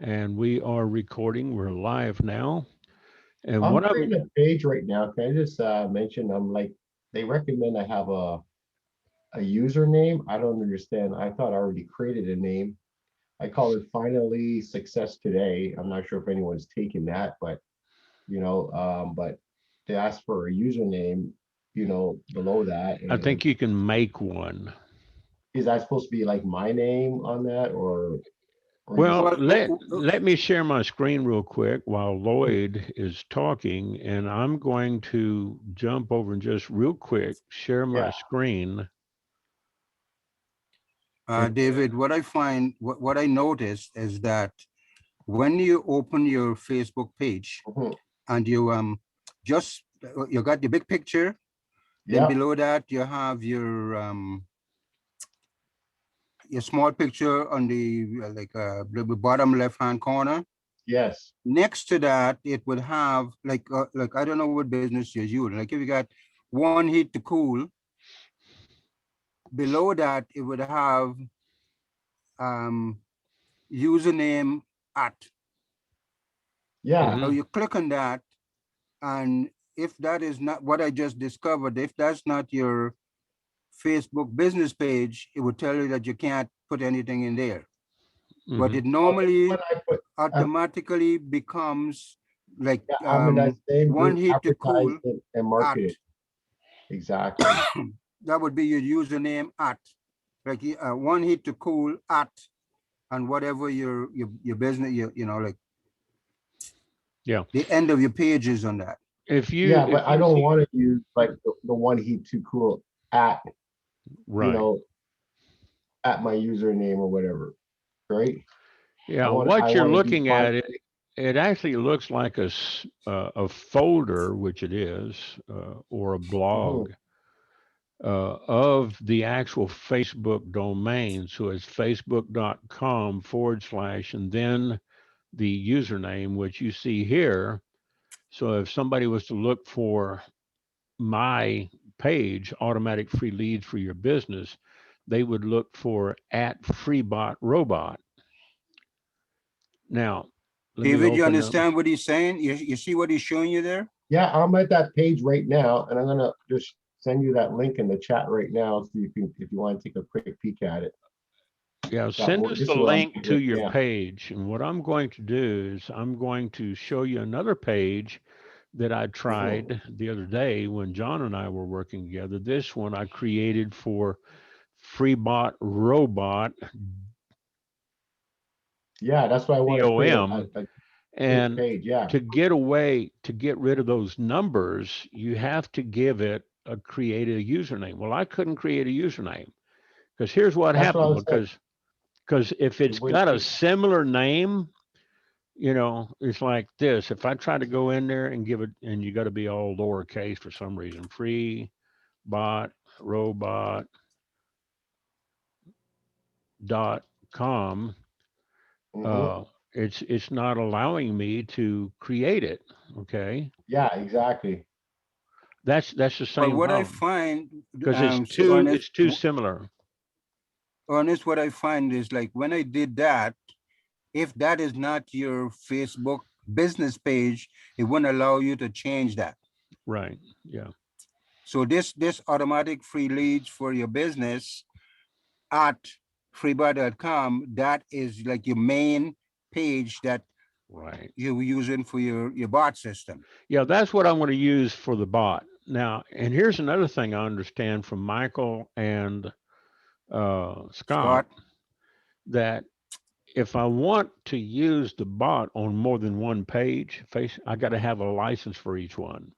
And we are recording. We're live now. And I'm what I'm, creating a page right now. Can I just mention I'm like they recommend I have a username. I don't understand. I thought I already created a name. I call it Finally Success Today. I'm not sure if anyone's taken that, but but they ask for a username, below that. I And think you can make one. is that supposed to be like my name on that or you Well, said Well, let me share my screen real quick while Lloyd is talking, and I'm going to jump over and just real quick share my yeah. screen. And David, what I find, what I noticed is that when you open your Facebook page Mhm. and you just you got the big picture, then Yep. below that you have your small picture on the the bottom left hand corner. Yes. Next to that, it would have like I don't know what business you're using. Like if you got one heat to cool, below that it would have um username at. Yeah. Now mhm, you click on that, and if that is not what I just discovered, if that's not your Facebook business page, it would tell you that you can't put anything in there. But mhm. it Oh, this one normally I put. automatically becomes like Yeah, I'm in that same one group, heat to advertised cool and at. marketed. Exactly. That would be your username at. Like one heat to cool at, and whatever your business, like Yeah. the end of your page is on that. Yeah, If but I you don't see, want to use like the one heat too cool at, you right. know, at my username or whatever, right? Yeah, I what you're want to be looking fine. at, it actually looks like a folder, which it is, or a blog Mhm. of the actual Facebook domain. So it's facebook.com/ and then the username, which you see here. So if somebody was to look for my page, automatic free leads for your business, they would look for at FreeBot Robot. Now, let me David, you open up. understand what he's saying? You see what he's showing you there? Yeah, I'm at that page right now, and I'm gonna just send you that link in the chat right now, so you can, if you want to take a quick peek at it. Yeah, send us This the is what I'm link doing to right your now. page. And what I'm going to do is I'm going to show you another page that I Mhm. tried the other day when John and I were working together. This one I created for FreeBot Robot Yeah, that's why I want to create COM. a big And page. Yeah, to get rid of those numbers, you have to give it a create a username. Well, I couldn't create a username because here's what that's what I happened was saying. because if It it's wouldn't got a take. similar name, it's like this. If I try to go in there and give it, and you got to be all lowercase for some reason, free bot robot dot com, Mhm. uh, it's not allowing me to create it. Okay, Yeah, exactly. that's the Well, same what I problem find, because Ernest, it's too similar. Ernest, what I find is like when I did that, if that is not your Facebook business page, it wouldn't allow you to change that. Right. Yeah. So this automatic free leads for your business at freebuy.com, that is like your main page that Right. you're using for your bot system. Yeah, that's what I'm going to use for the bot. Now, and here's another thing I understand from Michael and Scott, Scott, that if I want to use the bot on more than one page, I got to have a license for each one.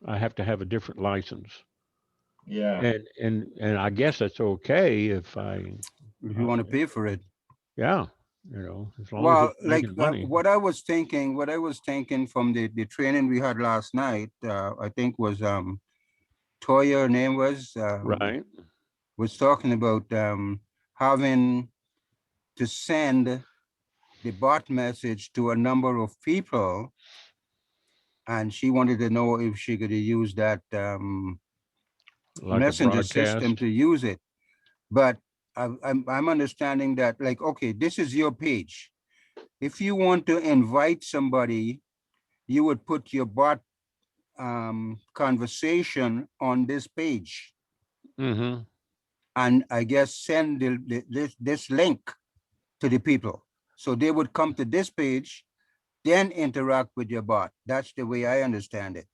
I have to have a different license, Yeah. and I guess that's okay if if you uh, want to pay for it. yeah, as long as Well, it's like making money. what I was thinking from the training we had last night, I think was Toya, her name Right. was talking about having to send the bot message to a number of people, and she wanted to know if she could use that Like a messenger system broadcast. to use it. But I'm understanding that, like, okay, this is your page. If you want to invite somebody, you would put your bot conversation on this page, Mm-hmm. and I guess send this link to the people. So they would come to this page, then interact with your bot. That's the way I understand it.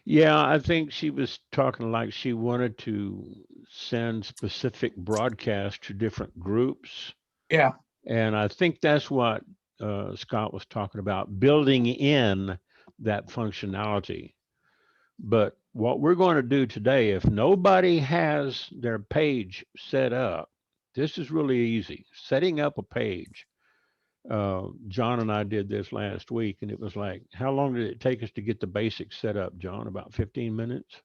Yeah, I think she was talking like she wanted to send specific broadcasts to different groups. Yeah. And I think that's what Scott was talking about, building in that functionality. But what we're going to do today, if nobody has their page set up, this is really easy. Setting up a page. John and I did this last week, and it was like, how long did it take us to get the basics set up, John? About 15 minutes.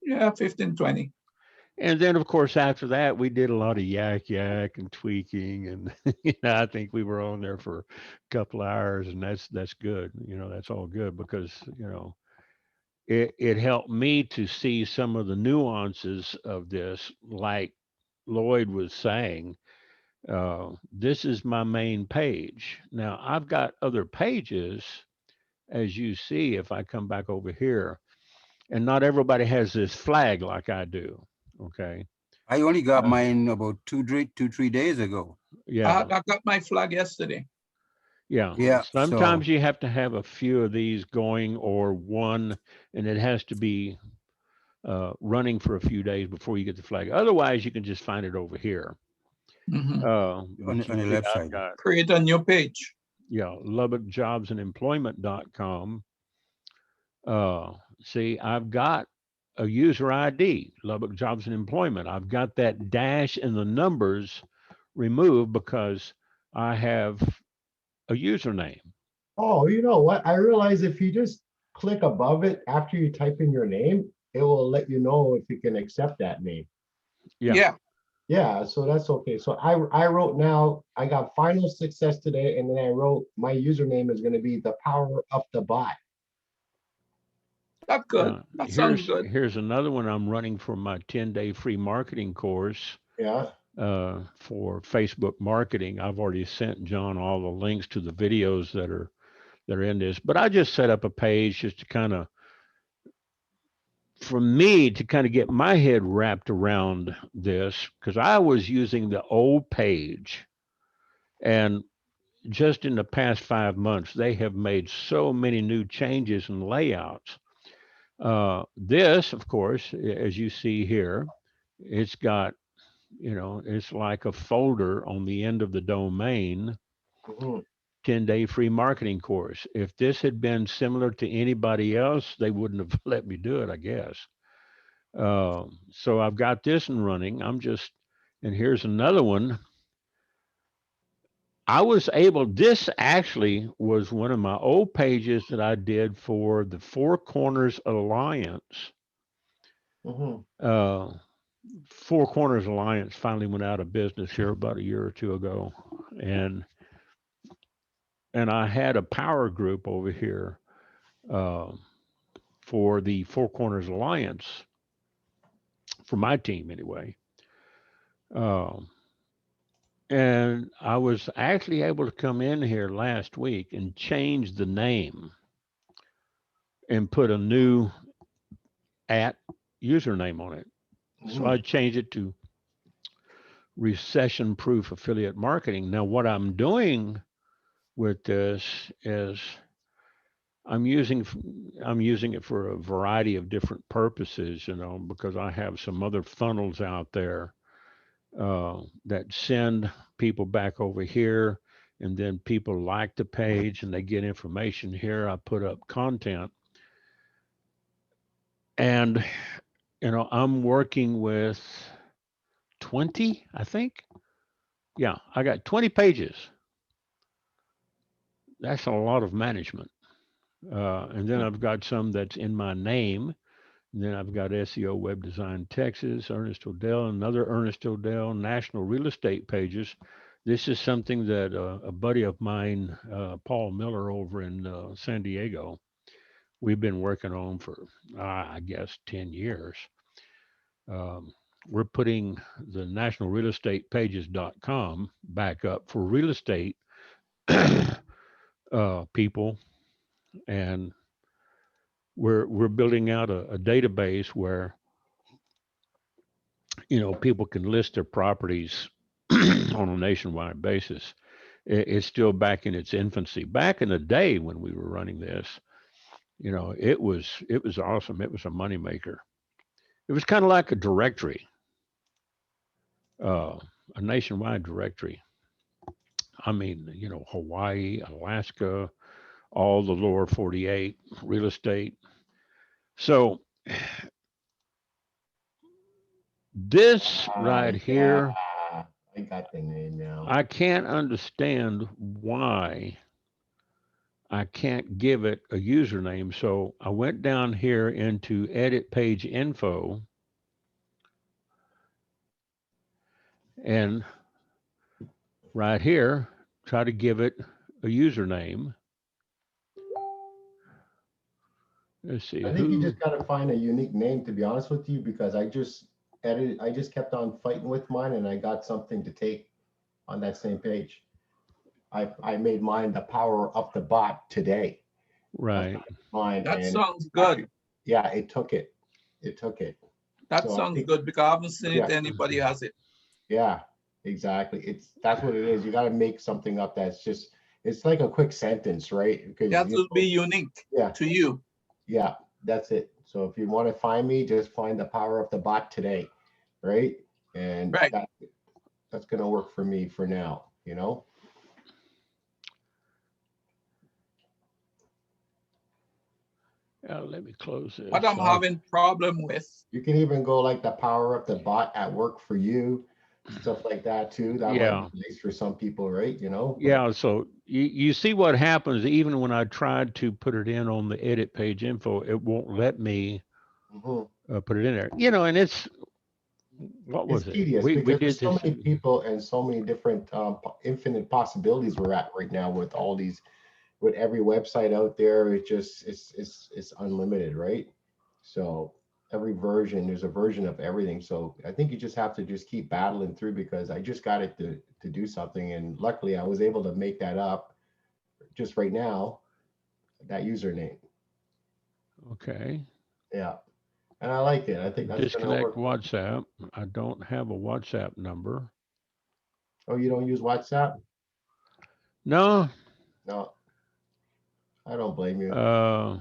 Yeah, 15, 20. And then, of course, after that, we did a lot of yak and tweaking, and I think we were on there for a couple of hours, and that's good. That's all good because it helped me to see some of the nuances of this, like Lloyd was saying. This is my main page. Now I've got other pages, as you see, if I come back over here, and not everybody has this flag like I do. Okay. I only got Uh, mine about 3 days ago. yeah. I got my flag yesterday. Yeah. Yeah, Sometimes so you have to have a few of these going or one, and it has to be running for a few days before you get the flag. Otherwise, you can just find it over here. Mhm. But you on the see, left I've side. got, Create a new page. yeah, LubbockJobsandEmployment.com. Uh, See, I've got a user ID, Lubbock Jobs and Employment. I've got that dash and the numbers removed because I have a username. Oh, you know what? I realize if you just click above it after you type in your name, it will let you know if you can accept that name. Yeah. Yeah. Yeah, so that's okay. So I wrote now, I got final success today, and then I wrote my username is going to be the power up the bot. That's good. Uh, That sounds here's good. here's another one I'm running for my 10-day free marketing course Yeah. for Facebook marketing. I've already sent John all the links to the videos that are in this, but I just set up a page just to kind of for me to kind of get my head wrapped around this because I was using the old page, and just in the past 5 months they have made so many new changes and layouts. This, of course, as you see here, it's got, it's like a folder on the end of the domain, Mhm. 10-day free marketing course. If this had been similar to anybody else, they wouldn't have let me do it, I guess. So I've got this and running. And here's another one. This actually was one of my old pages that I did for the Four Corners Alliance. Mhm. Uh, Four Corners Alliance finally went out of business here about a year or two ago, and I had a power group over here uh, for the Four Corners Alliance for my team anyway. Um, and I was actually able to come in here last week and change the name and put a new at username on it. So Mhm. I changed it to recession proof affiliate marketing. Now, what I'm doing with this is I'm using I'm using it for a variety of different purposes, because I have some other funnels out there that send people back over here, and then people like the page and they get information here. I put up content, and I'm working with 20, I think. Yeah, I got 20 pages. That's a lot of management. And then I've got some that's in my name. And then I've got SEO Web Design Texas, Ernest O'Dell, another Ernest O'Dell, national real estate pages. This is something that a buddy of mine, Paul Miller, over in San Diego, we've been working on for, I guess, 10 years. Um, we're putting the nationalrealestatepages.com back up for real estate people, and we're building out a database where people can list their properties on a nationwide basis. It's still back in its infancy. Back in the day when we were running this, it was awesome. It was a moneymaker. It was kind of like a directory, uh, a nationwide directory. I mean, Hawaii, Alaska, all the lower 48 real estate. So this right Yeah, here, I got the name now. I can't understand why I can't give it a username. So I went down here into edit page info and right here, try to give it a username. Let's see I think you who. just gotta find a unique name, to be honest with you, because I just kept on fighting with mine and I got something to take on that same page. I made mine the power up the bot today. Right. Mine That and sounds good. yeah, it took it. It took it. That So I sounds think, good because I haven't seen yeah, it. Anybody has it. yeah, exactly. That's what it is. You gotta make something up that's just, it's like a quick sentence, right? Because That will be unique yeah, to you. yeah, that's it. So if you want to find me, just find the power of the bot today, right? And Right. that's gonna work for me for now, Let me close this. What I'm having problem with. You can even go like the power of the bot at work for you, stuff like that too. That might Yeah. be nice for some people, right? But Yeah. So you see what happens even when I tried to put it in on the edit page info, it won't let me mhm. put it in there. And what It's was it? tedious We because there's did so this. many people and so many different infinite possibilities we're at right now with all these, with every website out there. It's unlimited, right? So every version, there's a version of everything. So I think you just have to just keep battling through, because I just got it to do something, and luckily I was able to make that up just right now, that username. Okay. Yeah, and I like it. I think that's gonna Disconnect work. WhatsApp. I don't have a WhatsApp number. Oh, you don't use WhatsApp? No. No, I don't blame you. Uh,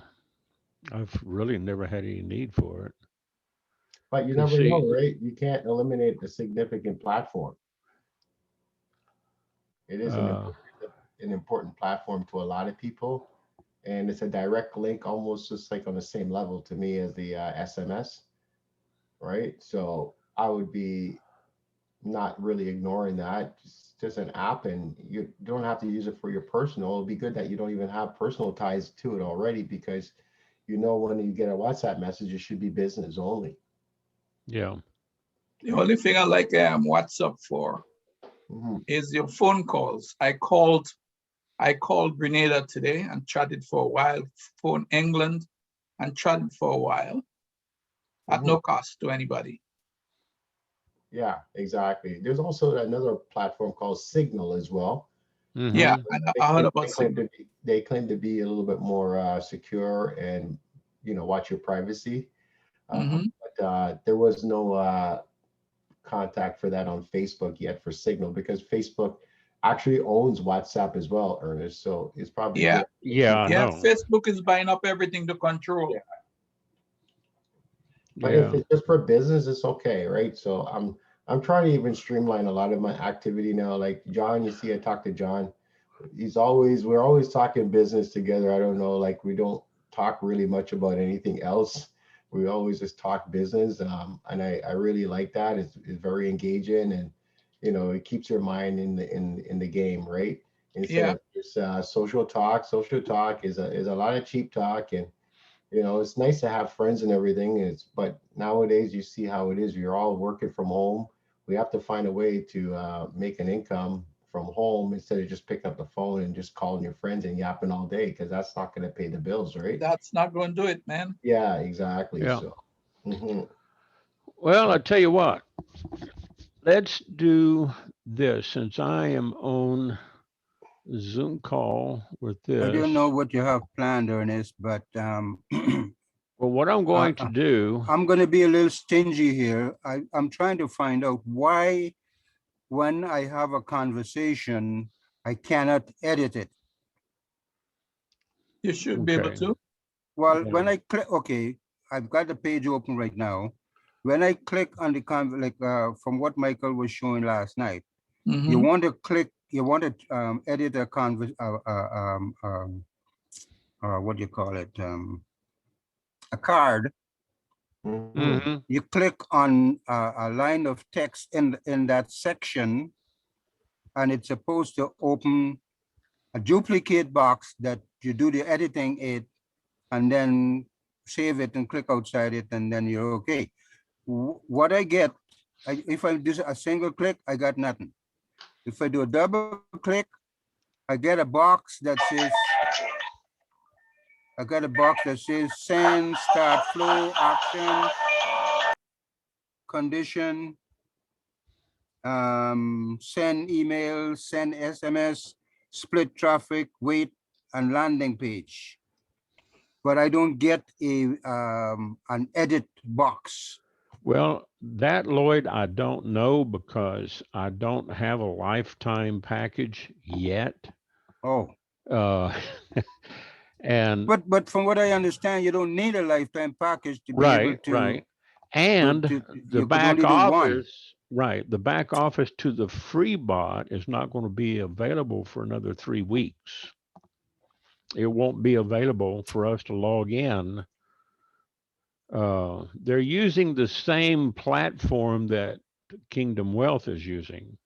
I've really never had any need for it. But you Cause never know, see, right? You can't eliminate a significant platform. It is uh, an important platform to a lot of people, and it's a direct link, almost just like on the same level to me as the SMS, right? So I would be not really ignoring that. Just an app, and you don't have to use it for your personal. It'll be good that you don't even have personal ties to it already, because when you get a WhatsApp message, it should be business only. yeah. The only thing I like WhatsApp for is your phone calls. I called Grenada today and chatted for a while, phone England and chatted for a while at no cost to anybody. Yeah, exactly. There's also another platform called Signal as well. Yeah, I heard about Signal. They claim to be a little bit more secure and watch your privacy. But there was no contact for that on Facebook yet for Signal, because Facebook actually owns WhatsApp as well, Ernest. So it's probably Yeah, good. Yeah, I yeah. know. Facebook is buying up everything to control. Yeah. But if Yeah. it's just for business, it's okay, right? So I'm trying to even streamline a lot of my activity now. Like John, you see, I talk to John. We're always talking business together. I don't know, like we don't talk really much about anything else. We always just talk business. And I really like that. It's very engaging, and it keeps your mind in the game, right? Instead of just social talk. Social talk is a lot of cheap talk, and it's nice to have friends and everything. But nowadays you see how it is. You're all working from home. We have to find a way to make an income from home, instead of just picking up the phone and just calling your friends and yapping all day, because that's not going to pay the bills, right? That's not going to do it, man. Yeah, exactly. Yeah. So, mhm. Well, I tell you what, let's do this since I am on Zoom call with I this. don't know what you have planned, Ernest, but Well, what I'm going to do, I'm going to be a little stingy here. I'm trying to find out why, when I have a conversation, I cannot edit it. You should be able okay. to. Well, Yeah. when I click, okay, I've got the page open right now. When I click on the from what Michael was showing last night, you Mhm. want to click, you want to edit a what do you call it? A card. Mhm. You click on a line of text in that section, and it's supposed to open a duplicate box that you do the editing it, and then save it and click outside it, and then you're okay. What I get, if I do a single click, I got nothing. If I do a double click, I get a box that says, send, start flow, action, condition, send email, send SMS, split traffic, wait, and landing page. But I don't get an edit box. Well, that Lloyd, I don't know because I don't have a lifetime package yet. Oh, Uh, and but from what I understand, you don't need a lifetime package to be able right, right. And the you could back only do one. office, right, the back office to the free bot is not going to be available for another 3 weeks. It won't be available for us to log in. They're using the same platform that Kingdom Wealth is using.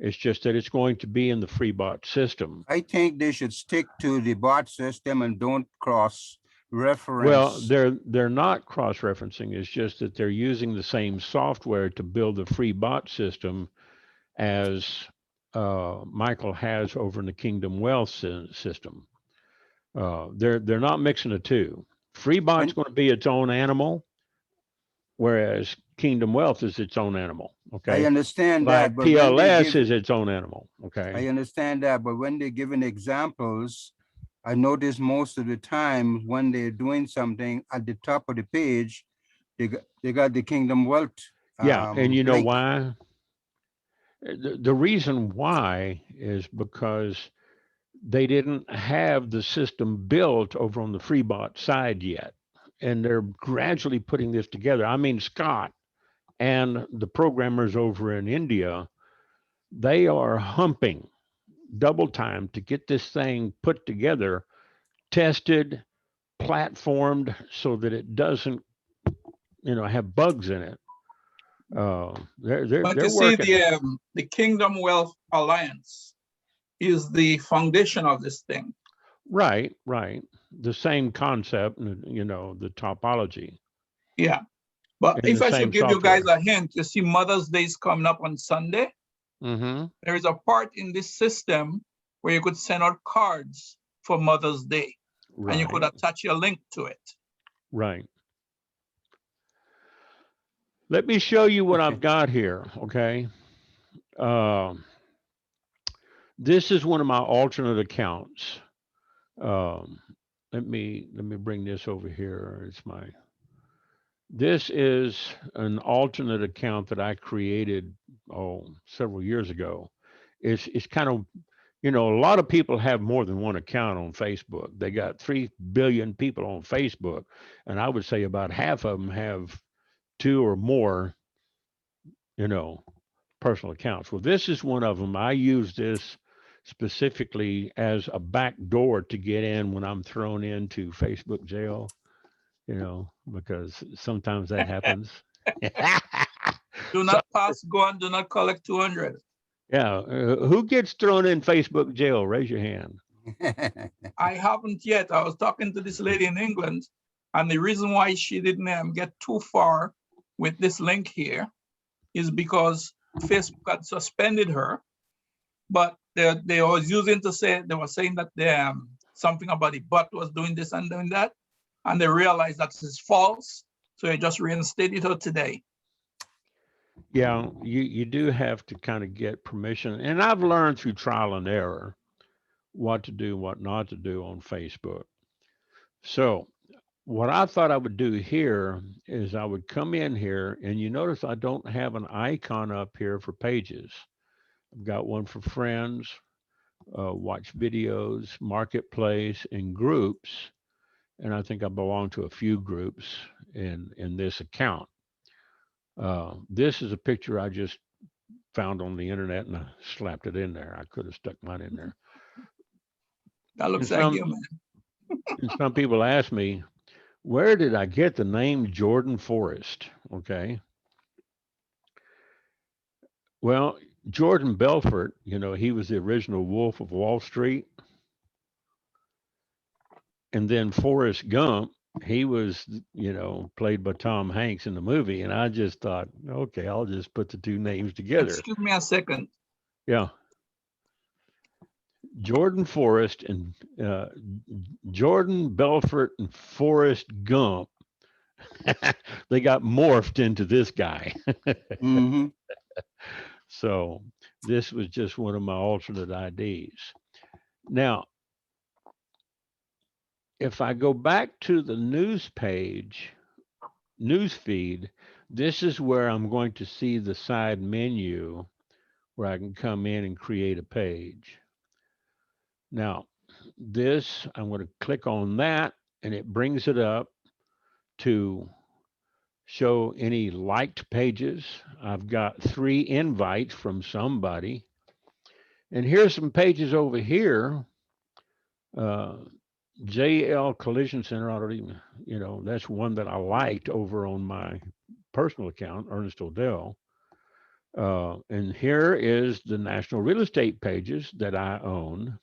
It's just that it's going to be in the free bot system. I think they should stick to the bot system and don't cross Well, reference. they're not cross-referencing. It's just that they're using the same software to build the free bot system as Michael has over in the Kingdom Wealth system. They're not mixing the two. Free bot's And going to be its own animal, whereas Kingdom Wealth is its own animal. I Okay, understand that, like but when they PLS give, is its own animal. Okay, I understand that, but when they're giving examples, I notice most of the time when they're doing something at the top of the page, they got the Kingdom Wealth yeah, and you know link. why? The reason why is because they didn't have the system built over on the FreeBot side yet. And they're gradually putting this together. I mean, Scott and the programmers over in India, they are humping double time to get this thing put together, tested, platformed so that it doesn't, have bugs in it. But They're you see, working. the Kingdom Wealth Alliance is the foundation of this thing. Right, right. The same concept, the topology Yeah. But and the if I should same give you guys software. a hint, you see Mother's Day is coming up on Sunday. Mm-hmm. There is a part in this system where you could send out cards for Mother's Day, and you could Right, attach your link to it. right. Let me show you what Okay. I've got here. Okay. Um, this is one of my alternate accounts. Um, let me bring this over here. This is an alternate account that I created several years ago. It's kind of, a lot of people have more than one account on Facebook. They got 3 billion people on Facebook, and I would say about half of them have two or more, you know, personal accounts. Well, this is one of them. I use this specifically as a back door to get in when I'm thrown into Facebook jail, because sometimes that happens. Do So, not pass go and do not collect 200. yeah, who gets thrown in Facebook jail? Raise your hand. I haven't yet. I was talking to this lady in England, and the reason why she didn't get too far with this link here is because Facebook had suspended her, but they was using to say, they were saying that something about the bot was doing this and doing that, and they realized that this is false, so they just reinstated her today. Yeah, you do have to kind of get permission. And I've learned through trial and error what to do, what not to do on Facebook. So what I thought I would do here is I would come in here and you notice I don't have an icon up here for pages. I've got one for friends, watch videos, marketplace, and groups. And I think I belong to a few groups in this account. This is a picture I just found on the internet and I slapped it in there. I could have stuck mine in there. That And looks like some you, man. and some people ask me, where did I get the name Jordan Forrest? Okay. Well, Jordan Belfort, he was the original Wolf of Wall Street. And then Forrest Gump, he was, played by Tom Hanks in the movie. And I just thought, okay, I'll just put the two names together. Excuse me a second. Yeah. Jordan Forrest and Jordan Belfort and Forrest Gump, they got morphed into this guy. Mm-hmm. So this was just one of my alternate IDs. Now, if I go back to the news page, news feed, this is where I'm going to see the side menu where I can come in and create a page. Now, this, I'm going to click on that and it brings it up to show any liked pages. I've got 3 invites from somebody. And here's some pages over here. JL Collision Center, I don't even, that's one that I liked over on my personal account, Ernest O'Dell. And here is the national real estate pages that I own.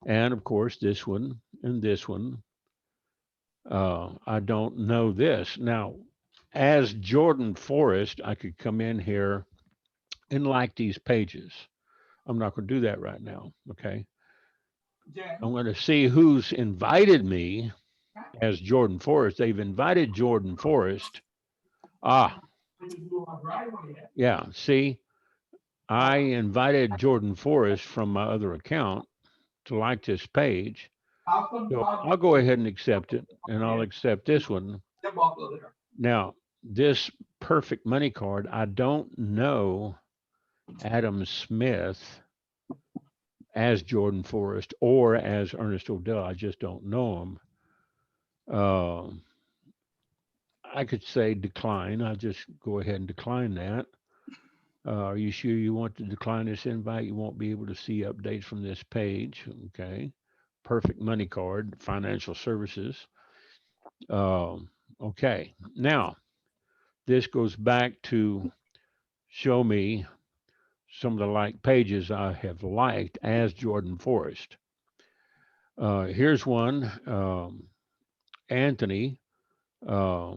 And of course, this one and this one. I don't know this. Now, as Jordan Forrest, I could come in here and like these pages. I'm not going to do that right now. Okay. I'm going to see who's invited me as Jordan Forrest. They've invited Jordan Forrest. Ah, yeah. See, I invited Jordan Forrest from my other account to like this page. So I'll go ahead and accept it, and I'll accept this one. Now, this perfect money card, I don't know Adam Smith as Jordan Forrest or as Ernest O'Dell. I just don't know him. I could say decline. I'll just go ahead and decline that. Are you sure you want to decline this invite? You won't be able to see updates from this page. Okay. Perfect money card, financial services. Okay. Now, this goes back to show me some of the like pages I have liked as Jordan Forrest. Here's one, Anthony, uh,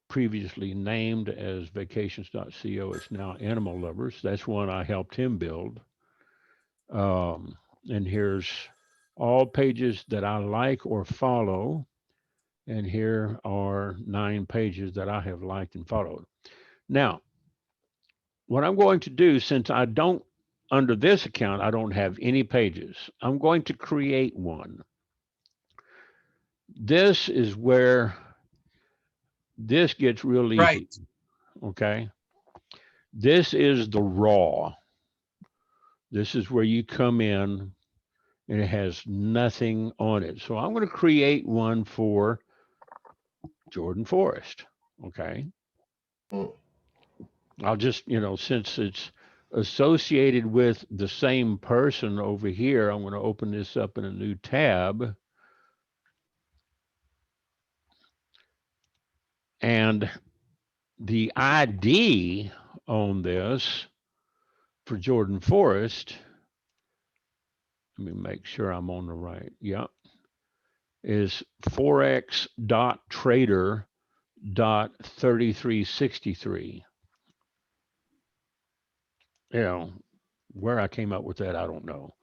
previously named as vacations.co. It's now Animal Lovers. That's one I helped him build. And here's all pages that I like or follow. And here are 9 pages that I have liked and followed. Now, what I'm going to do, since I don't, under this account, I don't have any pages, I'm going to create one. This is where this gets real easy. Right. Okay. This is the raw. This is where you come in and it has nothing on it. So I'm going to create one for Jordan Forrest. Okay. I'll just, since it's associated with the same person over here, I'm going to open this up in a new tab. And the ID on this for Jordan Forrest, let me make sure I'm on the right. Yep. Is forex.trader.3363. Where I came up with that, I don't know.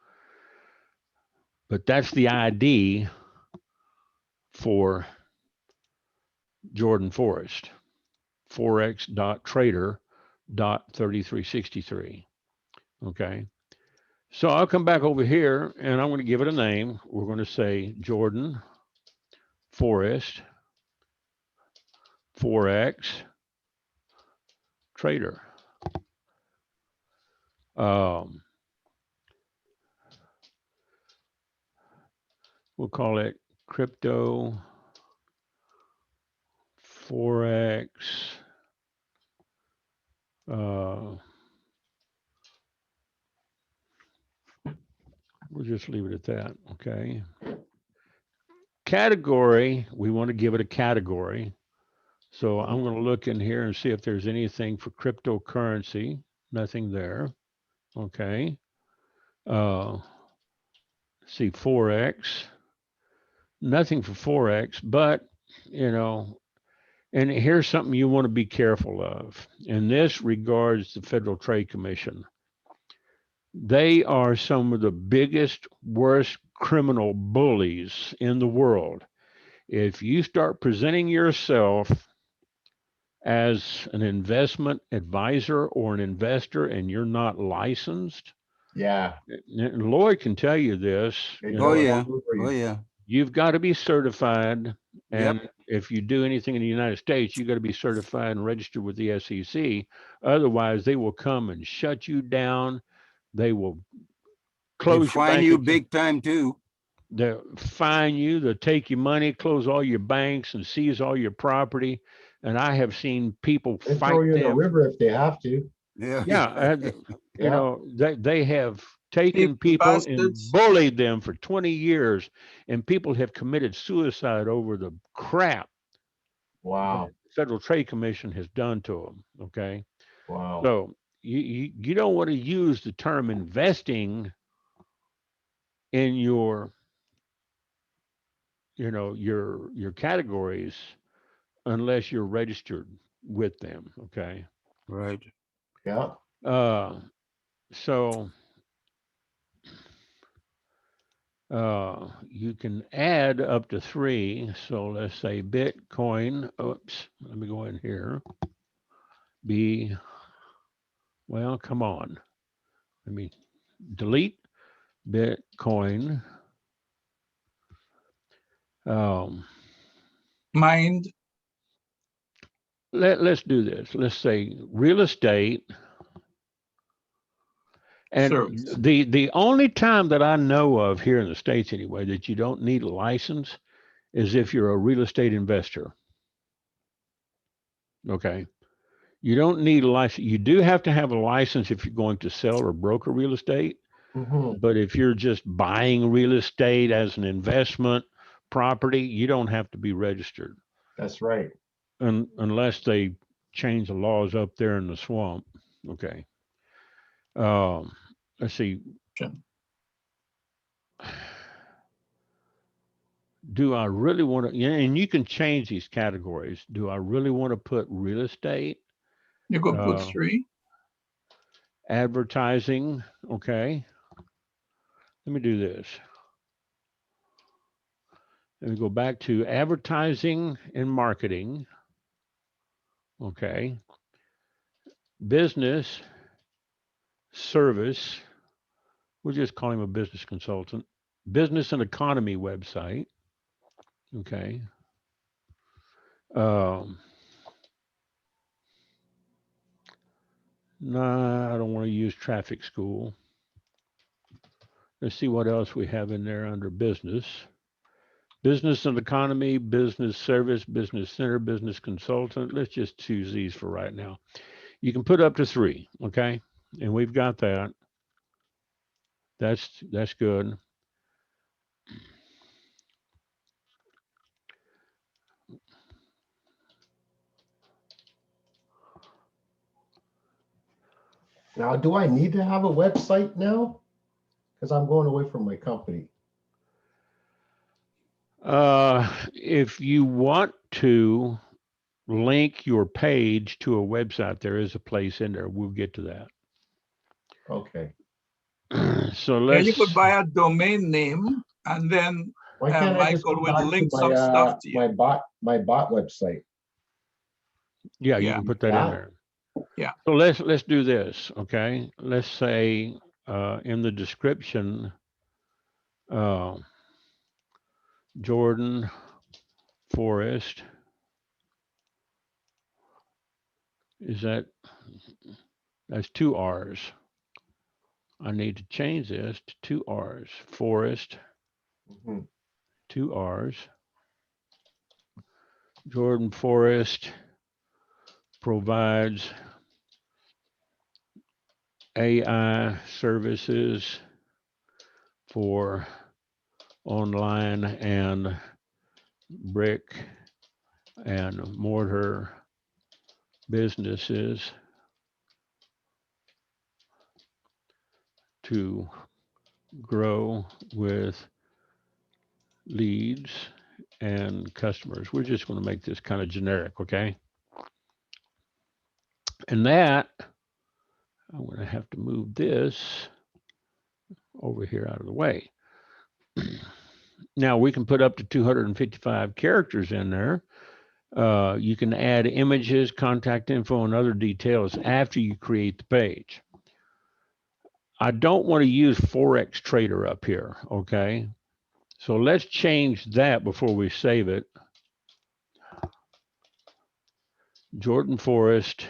But that's the ID for Jordan Forrest. forex.trader.3363. Okay. So I'll come back over here and I'm going to give it a name. We're going to say Jordan Forrest Forex Trader. Um, we'll call it crypto Forex. We'll just leave it at that. Okay. Category, we want to give it a category. So I'm going to look in here and see if there's anything for cryptocurrency. Nothing there. Okay. See Forex. Nothing for Forex, but, you know, and here's something you want to be careful of. And this regards the Federal Trade Commission. They are some of the biggest, worst criminal bullies in the world. If you start presenting yourself as an investment advisor or an investor and you're not licensed, Yeah. and Lloyd can tell you this, They you Oh, don't know, yeah. want to Oh, yeah. you've got to be certified. Yep. And if you do anything in the United States, you got to be certified and registered with the SEC. Otherwise, they will come and shut you down. They will They close your fine bank you account. big time too. They'll fine you. They'll take your money, close all your banks, and seize all your property. And I have seen people and fight throw you in the them. river if they have to. Yeah. Yeah, you Yeah. know, they have taken Evil people and bastards. bullied them for 20 years, and people have committed suicide over the crap Wow. the Federal Trade Commission has done to them. Okay, Wow. so you don't want to use the term investing in your, you know, your categories unless you're registered with them. Okay, Right. Yeah. so you can add up to 3. So let's say Bitcoin. Oops, let me go in here. Well, come on. Let me delete Bitcoin. Mind. Let's do this. Let's say real estate. And Service. the only time that I know of here in the States anyway that you don't need a license is if you're a real estate investor. Okay. You don't need a license. You do have to have a license if you're going to sell or broker real estate. Mhm. But if you're just buying real estate as an investment property, you don't have to be registered That's right. unless they change the laws up there in the swamp. Okay. Let's see. Sure. Do I really want to? Yeah, and you can change these categories. Do I really want to put real estate, You could put uh, 3. advertising? Okay. Let me do this. Let me go back to advertising and marketing. Okay. Business, service. We'll just call him a business consultant. Business and economy website. Okay. Um, nah, I don't want to use traffic school. Let's see what else we have in there under business. Business and economy, business service, business center, business consultant. Let's just choose these for right now. You can put up to 3, okay? And we've got that. That's good. Now, do I need to have a website now? Because I'm going away from my company. If you want to link your page to a website, there is a place in there. We'll get to that. Okay. So Yeah, you let's. could buy a domain name and then Why can't I just Michael go will back to link some stuff to you. my bot website? Yeah, you Yeah. can put that in That? there. Yeah. So let's do this, okay? Let's say in the description, uh, Jordan Forest, is that's 2 R's. I need to change this to 2 R's. Forest, Mhm. 2 R's. Jordan Forest provides AI services for online and brick and mortar businesses to grow with leads and customers. We're just going to make this kind of generic, okay? And that, I'm going to have to move this over here out of the way. Now we can put up to 255 characters in there. You can add images, contact info, and other details after you create the page. I don't want to use Forex Trader up here, okay? So let's change that before we save it. Jordan Forest,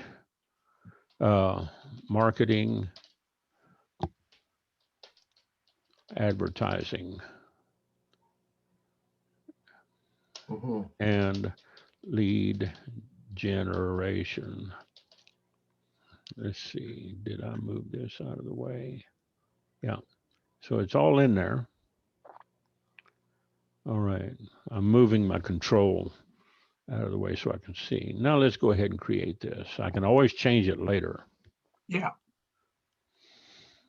marketing, advertising, Mhm. and lead generation. Let's see, did I move this out of the way? Yeah, so it's all in there. All right, I'm moving my control out of the way so I can see. Now let's go ahead and create this. I can always change it later. Yeah.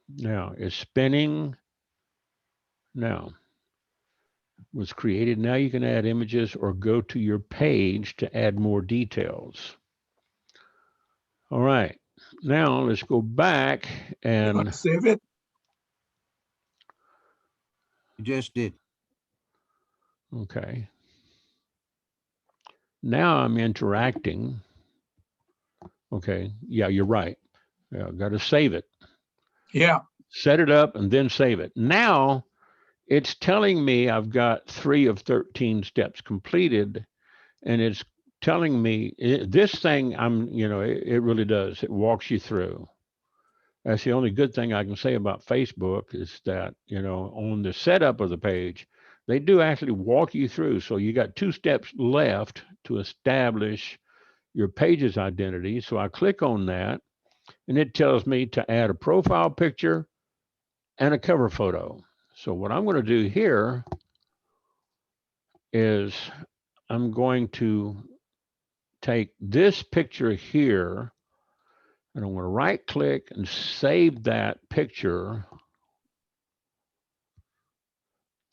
Now it's spinning. Now was created. Now you can add images or go to your page to add more details. All right, now let's go back You're going and to save it? You just did. okay. Now I'm interacting. Okay, yeah, you're right. Yeah, got to save it. Yeah. Set it up and then save it. Now it's telling me I've got 3 of 13 steps completed, and it's telling me this thing. It really does. It walks you through. That's the only good thing I can say about Facebook is that, on the setup of the page, they do actually walk you through. So you got 2 steps left to establish your page's identity. So I click on that and it tells me to add a profile picture and a cover photo. So what I'm going to do here is I'm going to take this picture here and I'm going to right click and save that picture.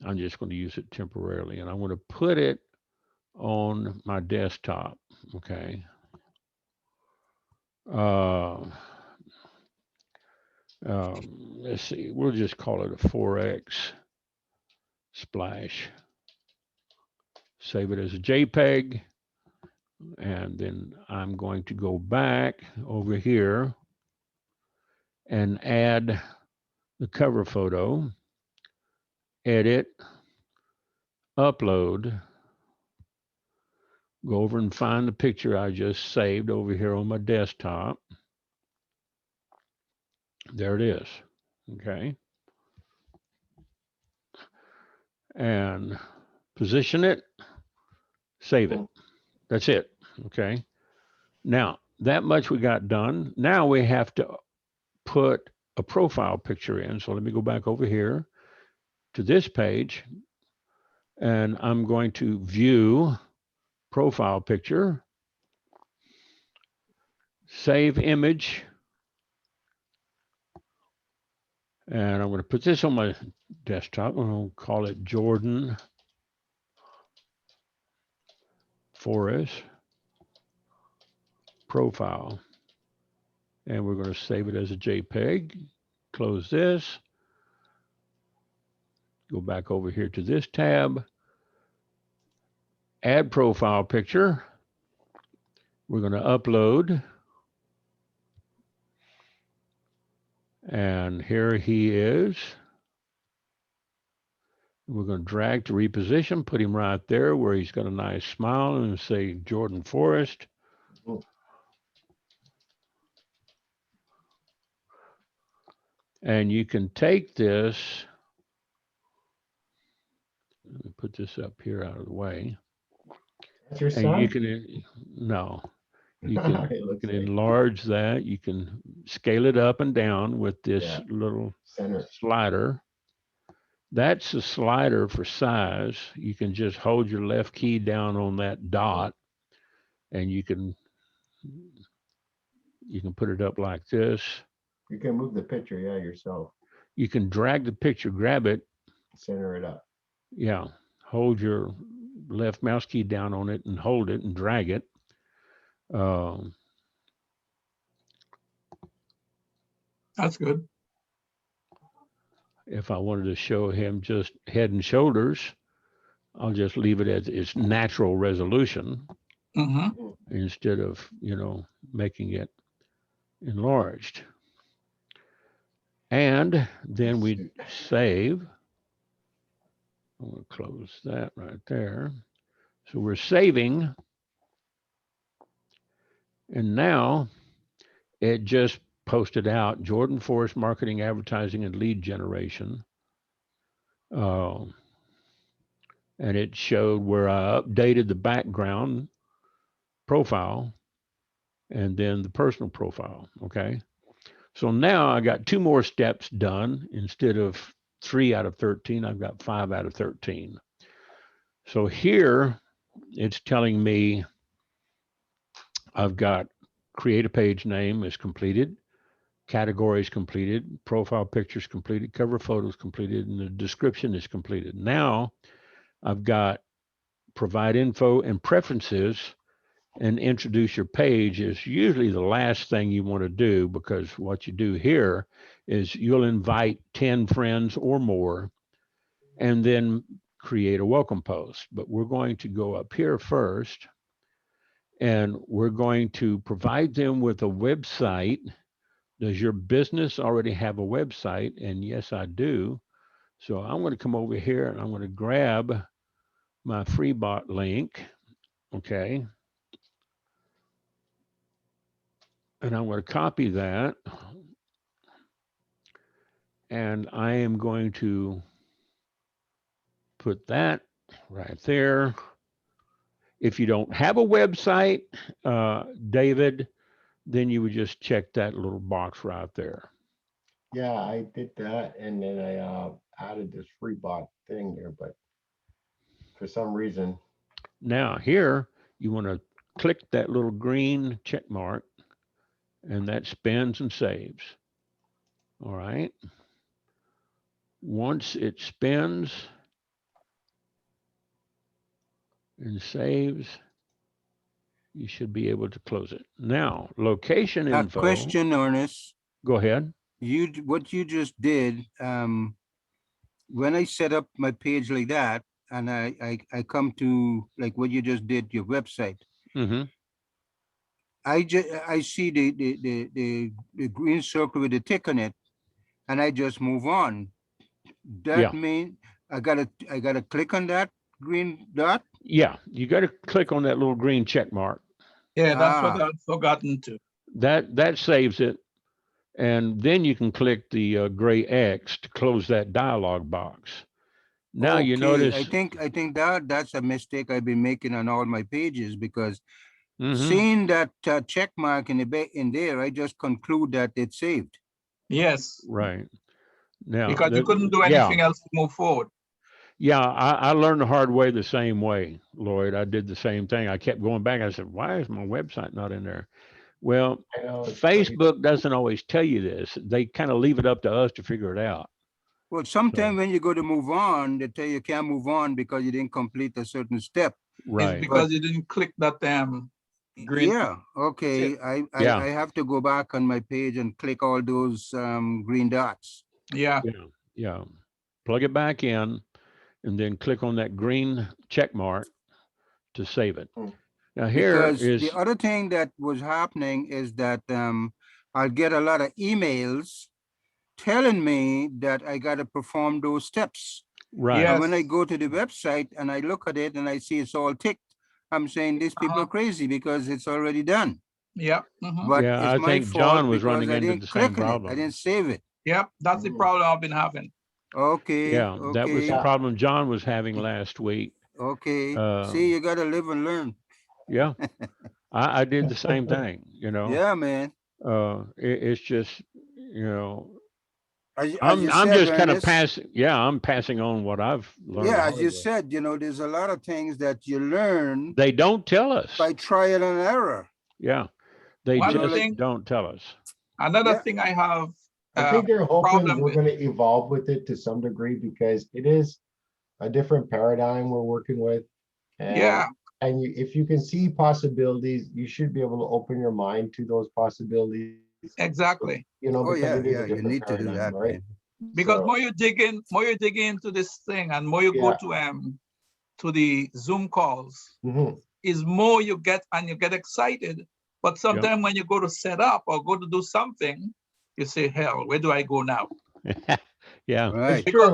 I'm just going to use it temporarily and I'm going to put it on my desktop. Okay. Uh, let's see, we'll just call it a 4X splash. Save it as a JPEG. And then I'm going to go back over here and add the cover photo, edit, upload, go over and find the picture I just saved over here on my desktop. There it is. Okay. And position it, save it. That's it. Okay. Now, that much we got done. Now we have to put a profile picture in. So let me go back over here to this page and I'm going to view profile picture, save image, and I'm going to put this on my desktop. I'm going to call it Jordan Forest profile. And we're going to save it as a JPEG. Close this. Go back over here to this tab. Add profile picture. We're going to upload. And here he is. We're going to drag to reposition, put him right there where he's got a nice smile and say Jordan Forrest. Mhm. And you can take this, let me put this up here out of the way. That's your And you son? can, no, you It can looks like, enlarge that. You can scale it up and down with this yeah, little center. slider. That's the slider for size. You can just hold your left key down on that dot and you can put it up like this. You can move the picture, yeah, yourself. You can drag the picture, grab it. Center it up. Yeah. Hold your left mouse key down on it and hold it and drag it. That's good. If I wanted to show him just head and shoulders, I'll just leave it as its natural resolution Mm-hmm. instead of, making it enlarged. And then we save. I'm going to close that right there. So we're saving. And now it just posted out Jordan Forrest Marketing, Advertising, and Lead Generation. And it showed where I updated the background profile and then the personal profile. Okay. So now I got 2 more steps done. Instead of 3 out of 13, I've got 5 out of 13. So here it's telling me I've got create a page name is completed, categories completed, profile pictures completed, cover photos completed, and the description is completed. Now I've got provide info and preferences and introduce your page is usually the last thing you want to do, because what you do here is you'll invite 10 friends or more and then create a welcome post. But we're going to go up here first and we're going to provide them with a website. Does your business already have a website? And yes, I do. So I'm going to come over here and I'm going to grab my FreeBot link. Okay. And I'm going to copy that. And I am going to put that right there. If you don't have a website, David, then you would just check that little box right there. Yeah, I did that, and then I added this free bot thing there, but for some reason, Now here, you want to click that little green check mark and that spins and saves. All right. Once it spins and saves, you should be able to close it. Now, location A info. question, Ernest. Go ahead. What you just did, when I set up my page like that, and I come to like what you just did, your website, Mm-hmm. I see the green circle with the tick on it, and I just move on. Yeah. That mean I gotta click on that green dot? Yeah. You got to click on that little green check mark. Yeah, that's what Ah, I'd forgotten to. That saves it. And then you can click the gray X to close that dialog box. Now you okay. I notice. think that's a mistake I've been making on all my pages, because Mm-hmm. seeing that check mark in there, I just conclude that it's saved. Yes, Right. Now, because you couldn't do yeah. anything else to move forward. Yeah, I learned the hard way the same way, Lloyd. I did the same thing. I kept going back. I said, why is my website not in there? Well, I know it's crazy. Facebook doesn't always tell you this. They kind of leave it up to us to figure it out. Well, So, sometimes when you go to move on, they tell you can't move on because you didn't complete a certain step. It's right. But because you didn't click that green. yeah, That's it. okay. Yeah. I have to go back on my page and click all those green dots. Yeah. Yeah. Yeah. Plug it back in and then click on that green check mark to save it. Hmm. Now here Because is the other thing that was happening is that I'll get a lot of emails telling me that I got to perform those steps. right. And when I Yes. go to the website and I look at it and I see it's all ticked, I'm saying these people are crazy because it's already done. Yep. Mhm. But Yeah, it's I my think John fault was because running I into the didn't same click on it. I problem. didn't save it. Yep. That's the Mhm. problem I've been having. Okay, Yeah, that was the okay, Yeah. problem John was having last week. okay. Uh, See, you gotta live and learn. yeah, I did the same thing, you know. Yeah, man. It's just, you know, As you I'm said, just kind of Ernest, passing, yeah, I'm passing on what I've learned the yeah, as hard you way. said, there's a lot of things that you learn They don't tell us. by trial and error. Yeah, they One just Like, thing, don't tell us. another yeah, thing I have I think they're hoping problem we're with. going to evolve with it to some degree because it is a different paradigm we're working with. And Yeah. if you can see possibilities, you should be able to open your mind to those possibilities, Exactly. oh because yeah, it is yeah, a you different need to do paradigm, that, right? man. Because So, more you dig into this thing, and more you go yeah. to the Zoom calls, Mhm. is more you get, and you get excited. But Yep. sometimes when you go to set up or go to do something, you say, "Hell, where do I go now?" Yeah. It's Right. Because true. It's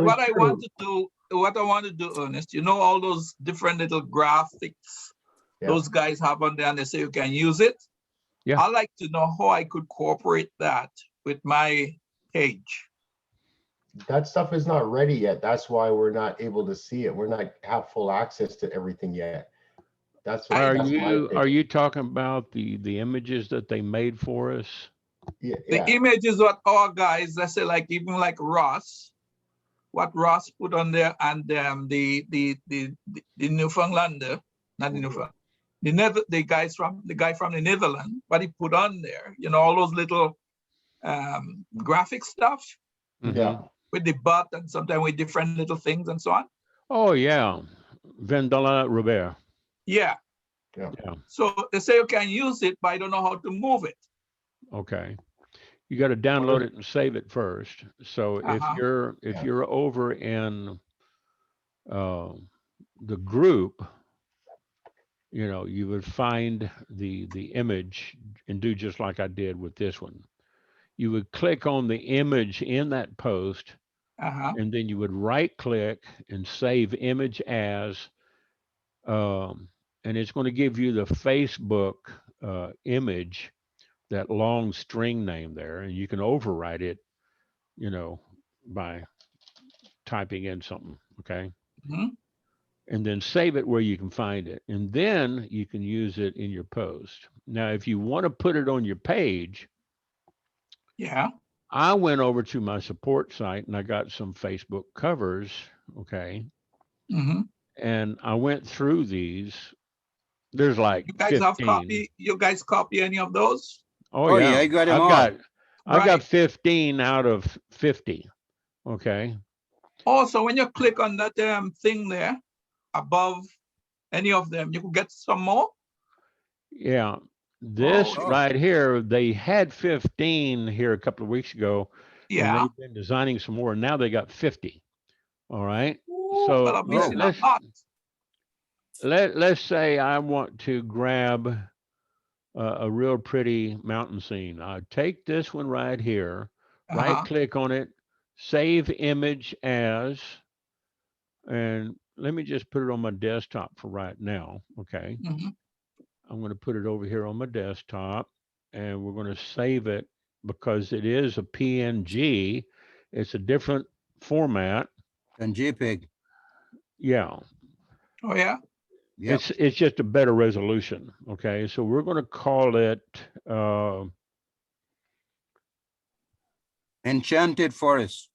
true. what I want to do, Ernest, all those different little graphics Yeah. those guys have on there, and they say you can use it. Yeah. I like to know how I could cooperate that with my page. That stuff is not ready yet. That's why we're not able to see it. We're not have full access to everything yet. That's I that's my Are opinion. you talking about the images that they made for us? Yeah, The yeah. image is what our guys, let's say, like even like Ross, what Ross put on there, and the Newfoundlander, not the Newfoundland, the guy from the Netherlands, what he put on there, all those little graphic stuff Mm-hmm. Yeah. with the butt and sometimes with different little things and so on. Oh yeah, Vendela Robert. Yeah. Yeah. Yeah. So they say you can use it, but I don't know how to move it. Okay. You got to download it and save it first. So Uh-huh. if Yeah. you're over in uh, the group, you would find the image and do just like I did with this one. You would click on the image in that post, Uh-huh. and then you would right click and save image as, and it's going to give you the Facebook image, that long string name there, and you can overwrite it, you know, by typing in something. Okay. Mhm. And then save it where you can find it. And then you can use it in your post. Now, if you want to put it on your page, Yeah. I went over to my support site and I got some Facebook covers. Okay. Hmm. And I went through these. There's like You guys have 15. copy. You guys copy any of those? Oh Oh yeah, yeah. I got them I've all. got I've got Right. 15 out of 50. Okay. Also, when you click on that thing there above any of them, you could get some more. Yeah. Oh, This Oh, right here, they had 15 here a couple of weeks ago, and yeah. they've been designing some more. And now they got 50. All right. Ooh, well, So I'm oh, missing a lot. let's say I want to grab a real pretty mountain scene. I take this one right here, right Uh-huh. click on it, save image as, and let me just put it on my desktop for right now. Okay. Hmm. I'm going to put it over here on my desktop, and we're going to save it because it is a PNG. It's a different format. and JPEG. Yeah, Oh, yeah. Yep. it's just a better resolution. Okay, so we're going to call it Enchanted Forest.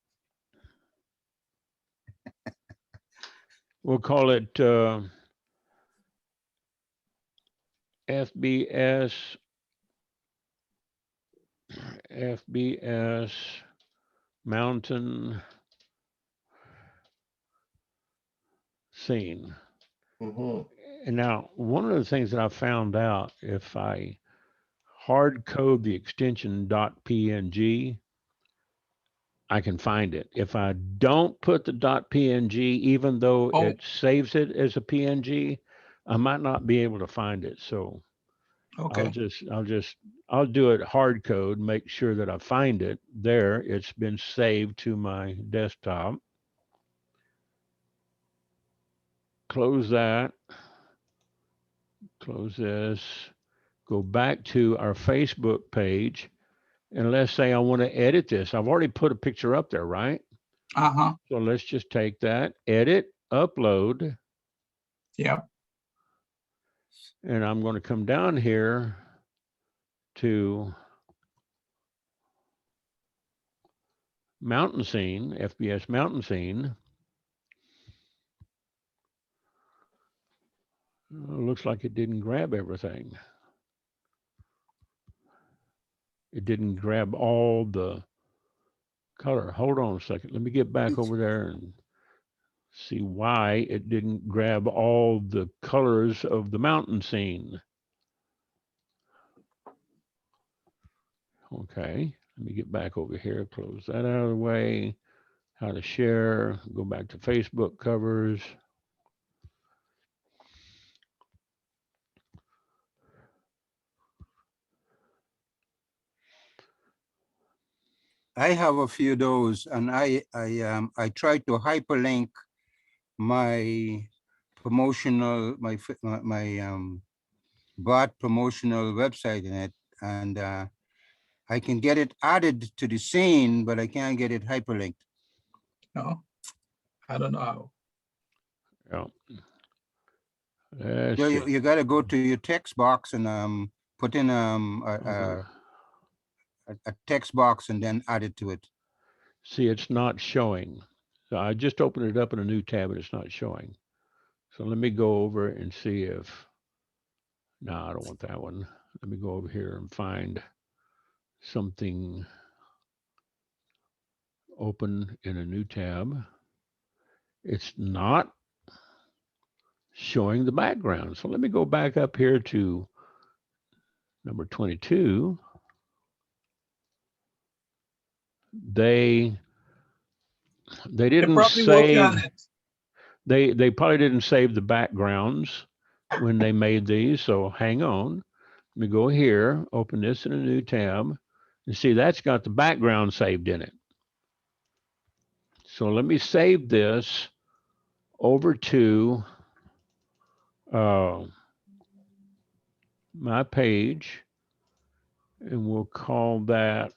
we'll call it FBS mountain scene. Hmm. And now, one of the things that I found out, if I hard code the extension .png, I can find it. If I don't put the .png, even though Oh, it saves it as a PNG, I might not be able to find it. So Okay. I'll do it hard code, make sure that I find it there. It's been saved to my desktop. Close that, close this, go back to our Facebook page. And let's say I want to edit this. I've already put a picture up there, right? Uh-huh. So let's just take that, edit, upload, Yep. and I'm going to come down here to mountain scene, FBS mountain scene. Looks like it didn't grab everything. It didn't grab all the color. Hold on a second. Let me get back over there and see why it didn't grab all the colors of the mountain scene. Okay, let me get back over here, close that out of the way. How to share, go back to Facebook covers. I have a few of those, and I try to hyperlink my promotional my bot promotional website in it, and I can get it added to the scene, but I can't get it hyperlinked. No, I don't know how. Yeah. Let's You, see. you got to go to your text box and put in a text box and then add it to it. See, it's not showing. So I just opened it up in a new tab and it's not showing. So let me go over and see if, no, I don't want that one. Let me go over here and find something open in a new tab. It's not showing the background. So let me go back up here to number 22. They They're didn't probably working save, on it. they probably didn't save the backgrounds when they made these. So hang on. Let me go here, open this in a new tab, and see that's got the background saved in it. So let me save this over to uh, my page, and we'll call that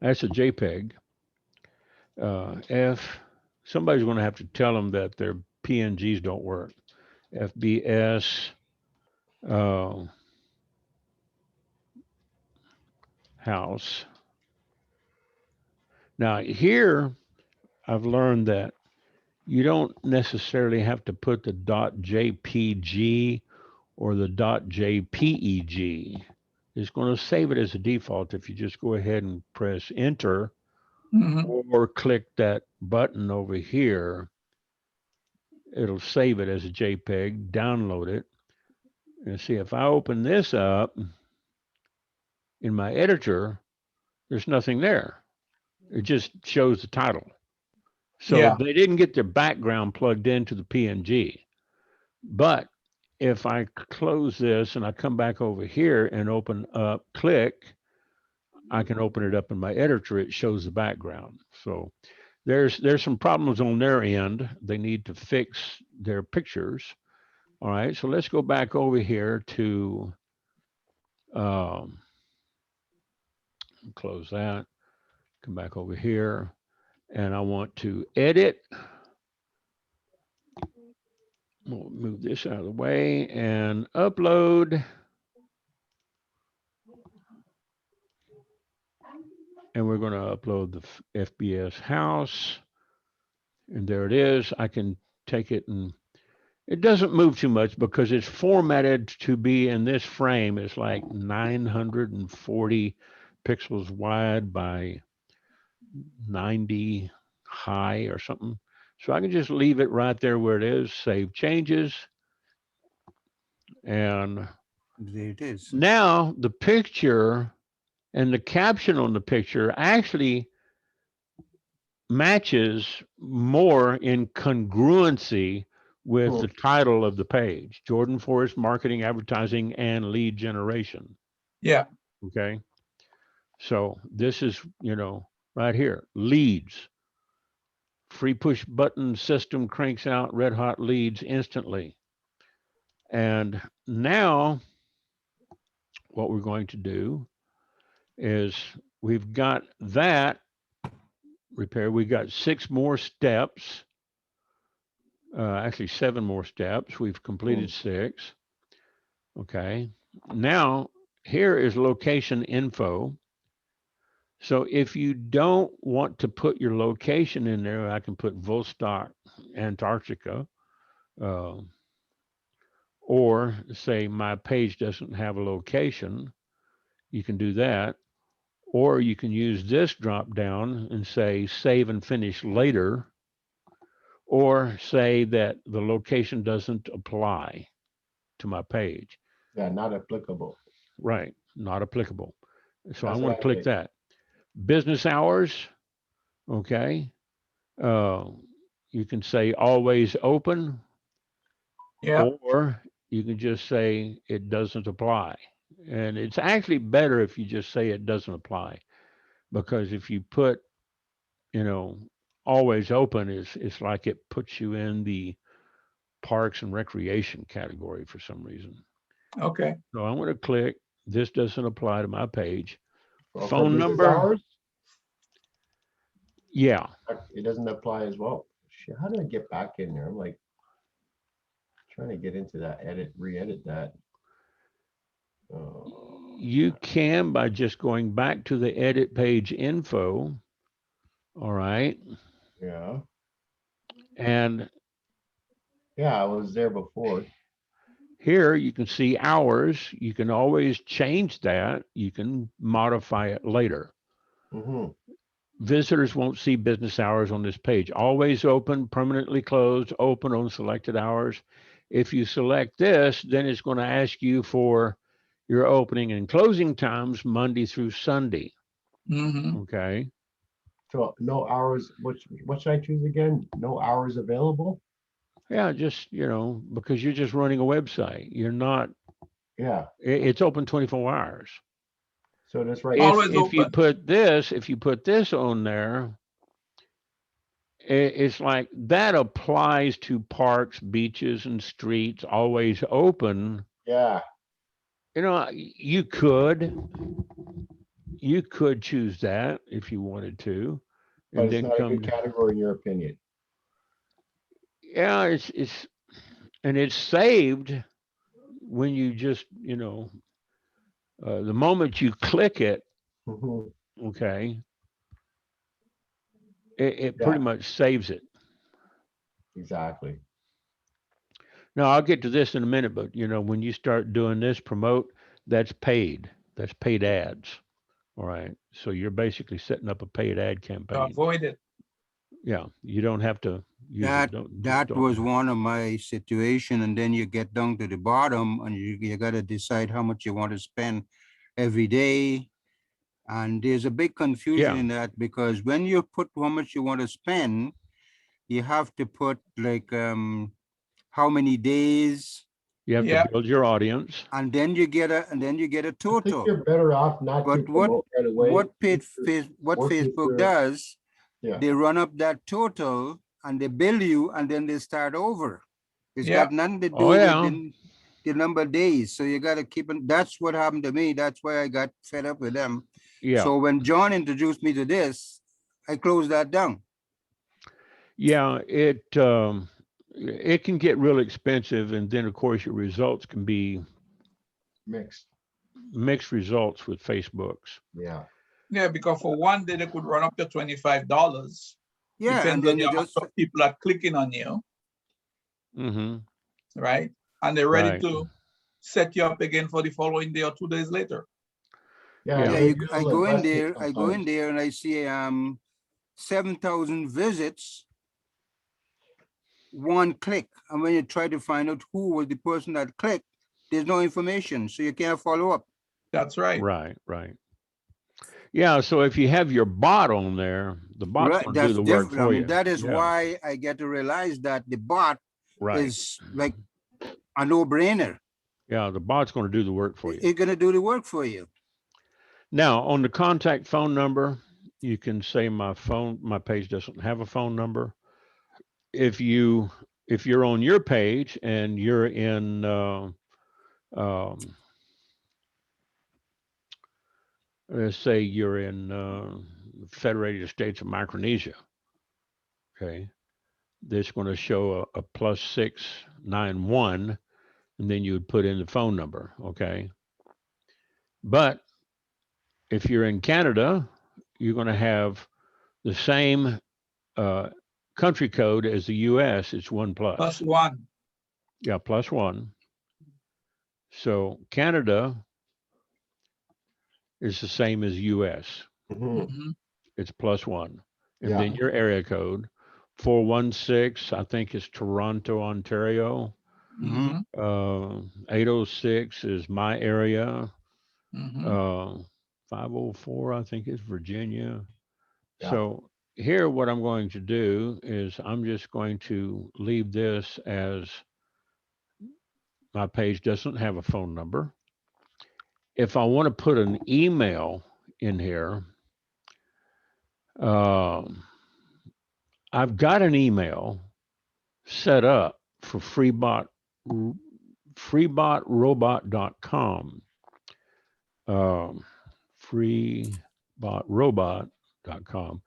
that's a JPEG. F. Somebody's going to have to tell them that their PNGs don't work. FBS house. Now here, I've learned that you don't necessarily have to put the .jpg or the .jpeg. It's going to save it as a default if you just go ahead and press enter Mhm. or click that button over here. It'll save it as a JPEG, download it. And see, if I open this up in my editor, there's nothing there. It just shows the title. So Yeah. they didn't get their background plugged into the PNG. But if I close this and I come back over here and open up, click, I can open it up in my editor. It shows the background. So there's some problems on their end. They need to fix their pictures. All right. So let's go back over here to um, close that. Come back over here, and I want to edit. We'll move this out of the way and upload. And we're going to upload the FBS house. And there it is. I can take it and it doesn't move too much because it's formatted to be in this frame. It's like 940 pixels wide by 90 high or something. So I can just leave it right there where it is, save changes. And There it is. now the picture and the caption on the picture actually matches more in congruency with the title of the page, Jordan Forest Marketing, Advertising, and Lead Generation. Yeah. Okay. So this is, right here, leads. Free push button system cranks out red hot leads instantly. And now what we're going to do is we've got that repair. We've got 6 more steps, actually 7 more steps. We've completed 6. Okay. Now here is location info. So if you don't want to put your location in there, I can put Vostok, Antarctica, or say my page doesn't have a location. You can do that. Or you can use this drop down and say save and finish later, or say that the location doesn't apply to my page. Yeah, not applicable. Right, not applicable. So I That's want what to I click did. that. Business hours, okay. You can say always open, Yeah. or you can just say it doesn't apply. And it's actually better if you just say it doesn't apply, because if you put, you know, always open, it's like it puts you in the parks and recreation category for some reason. Okay. So I'm going to click this doesn't apply to my page. Well, for Phone business number, hours, yeah. it doesn't apply as well. Shit, how do I get back in there? I'm like trying to get into that re-edit that. Oh, You can by just going back to the edit page info. All right. yeah. And Yeah, I was there before. here you can see hours. You can always change that. You can modify it later. Mm-hmm. Visitors won't see business hours on this page. Always open, permanently closed, open on selected hours. If you select this, then it's going to ask you for your opening and closing times Monday through Sunday. Mm-hmm. Okay. So no hours. What should I choose again? No hours available. Yeah, just, because you're just running a website. You're not, Yeah. it's open 24 hours. So that's right. If Always if you open. put this on there, it's like that applies to parks, beaches, and streets, always open. Yeah. You could choose that if you wanted to, But and it's then not a good come. category in your opinion. Yeah, it's saved when you just the moment you click it. Mm-hmm. Okay, it Yeah, pretty much saves it. exactly. Now I'll get to this in a minute, but when you start doing this promote, that's paid. That's paid ads. All right. So you're basically setting up a paid ad campaign. Avoid it. Yeah. You don't have to use it. That Don't. that was one of my situation, and then you get down to the bottom, and you got to decide how much you want to spend every day. And there's a big confusion Yeah. in that, because when you put how much you want to spend, you have to put like how many days, You have to Yeah. build your audience. and then you get a I think total. you're better off not to But what promote right away. what Keep what work with Facebook your- does, Yeah. they run up that total and they bill you, and then they start over. It's Yeah. got nothing to do Oh with yeah. the number of days. So you got to keep it. That's what happened to me. That's why I got fed up with them. Yeah. So when John introduced me to this, I closed that down. Yeah. It can get real expensive, and then of course your results can be Mixed. mixed results with Facebook's. Yeah. Yeah, because for one day they could run up to $25. Yeah, and Depends then on you the amount just of people are clicking on you, Mm-hmm. right? And they're ready Right. to set you up again for the following day or 2 days later. Yeah. Yeah. yeah, They I do go in invest it there, sometimes. and I see 7,000 visits, one click. And when you try to find out who was the person that clicked, there's no information, so you can't follow up. That's right. Right. Right. Yeah. So if you have your bot on there, The bot's Right, going to do that's the work different. for you. That is Yeah, why I get to realize that the bot right. is like a no-brainer. Yeah, the bot's going to do the work for you. It's gonna do the work for you. Now, on the contact phone number, you can say my page doesn't have a phone number. If you're on your page and you're in um, let's say you're in Federated States of Micronesia, okay, that's going to show a +691, and then you would put in the phone number, okay. But if you're in Canada, you're going to have the same uh, country code as the U.S. It's 1+. +1. Yeah, +1. So Canada is the same as U.S. Mhm. It's +1, and Yeah. then your area code 416. I think is Toronto, Ontario. Mhm. 806 is my area. Mhm. 504, I think, is Virginia. Yeah. So here, what I'm going to do is I'm just going to leave this as my page doesn't have a phone number. If I want to put an email in here, um, I've got an email set up for freebotrobot.com. Um, freebotrobot.com.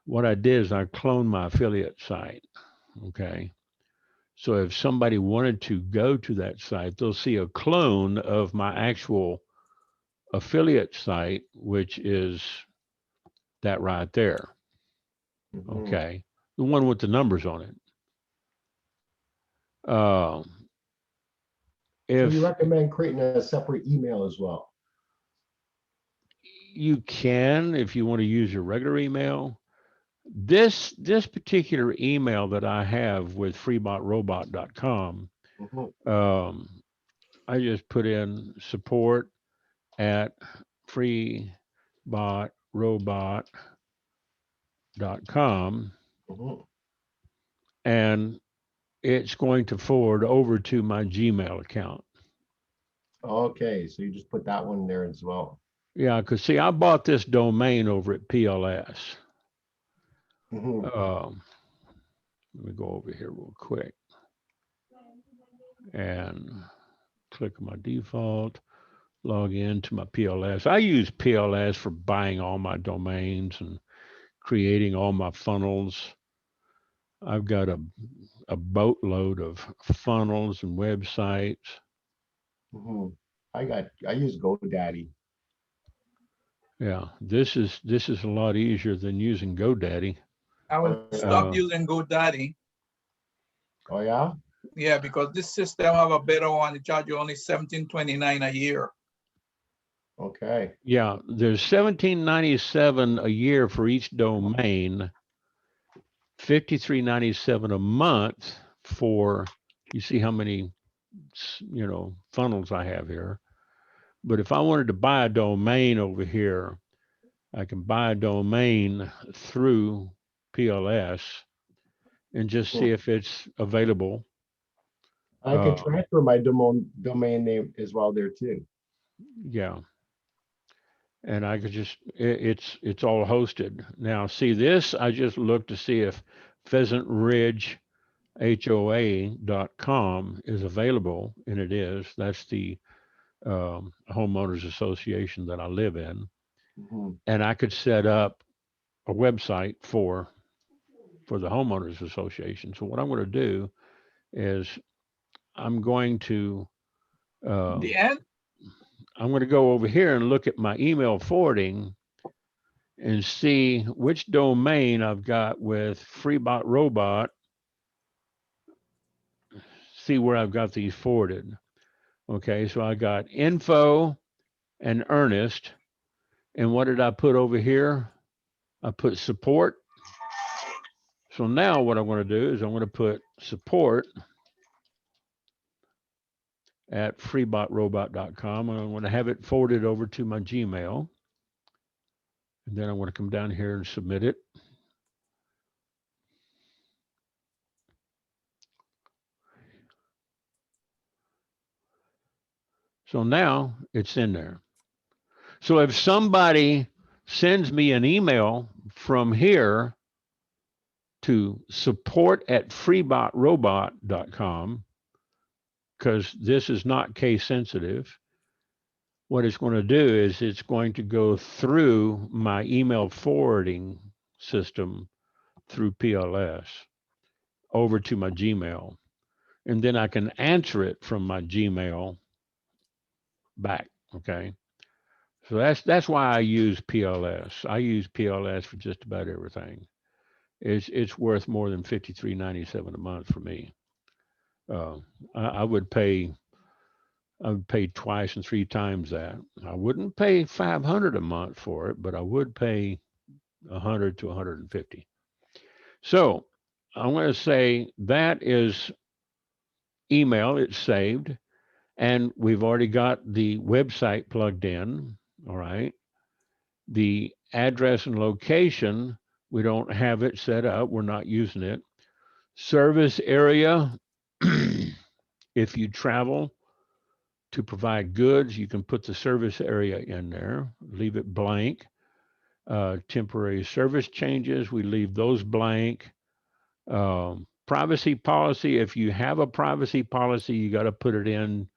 What I did is I cloned my affiliate site. Okay. So if somebody wanted to go to that site, they'll see a clone of my actual affiliate site, which is that right there. Mhm. Okay. The one with the numbers on it. Uh, So you if recommend creating a separate email as well? you can, if you want to use your regular email, this particular email that I have with freebotrobot.com, Mhm. I just put in support at freebotrobot.com, Mhm. and it's going to forward over to my Gmail account. Okay, so you just put that one there as well. Yeah, because see, I bought this domain over at PLS. Mhm. Let me go over here real quick and click my default, log in to my PLS. I use PLS for buying all my domains and creating all my funnels. I've got a boatload of funnels and websites. Mhm. I use GoDaddy. Yeah, this is a lot easier than using GoDaddy. I will Oh, yeah. stop using GoDaddy. Oh yeah? Yeah, because this system have a better one. It charge you only $17.29 a year. Okay. Yeah, there's $17.97 a year for each domain, $53.97 a month for, you see how many funnels I have here. But if I wanted to buy a domain over here, I can buy a domain through PLS and just see if it's available. I could transfer my domain name as well there too. Yeah. And I could just, it's all hosted. Now, see this, I just looked to see if pheasantridgehoa.com is available, and it is. That's the homeowners association that I live in. Mhm. And I could set up a website for the homeowners association. So what I'm going to do is I'm going to The um, end? I'm going to go over here and look at my email forwarding and see which domain I've got with Freebot Robot. See where I've got these forwarded. Okay, so I got info and Ernest. And what did I put over here? I put support. So now what I'm going to do is I'm going to put support at freebotrobot.com. And I'm going to have it forwarded over to my Gmail. And then I'm going to come down here and submit it. So now it's in there. So if somebody sends me an email from here to support@freebotrobot.com, because this is not case sensitive, what it's going to do is it's going to go through my email forwarding system through PLS over to my Gmail. And then I can answer it from my Gmail back. Okay. So that's why I use PLS. I use PLS for just about everything. It's worth more than $53.97 a month for me. I would pay twice and three times that. I wouldn't pay $500 a month for it, but I would pay 100 to 150. So I'm going to say that is email. It's saved, and we've already got the website plugged in. All right. The address and location, we don't have it set up. We're not using it. Service area. If you travel to provide goods, you can put the service area in there, leave it blank. Temporary service changes, we leave those blank. Privacy policy, if you have a privacy policy, you got to put it in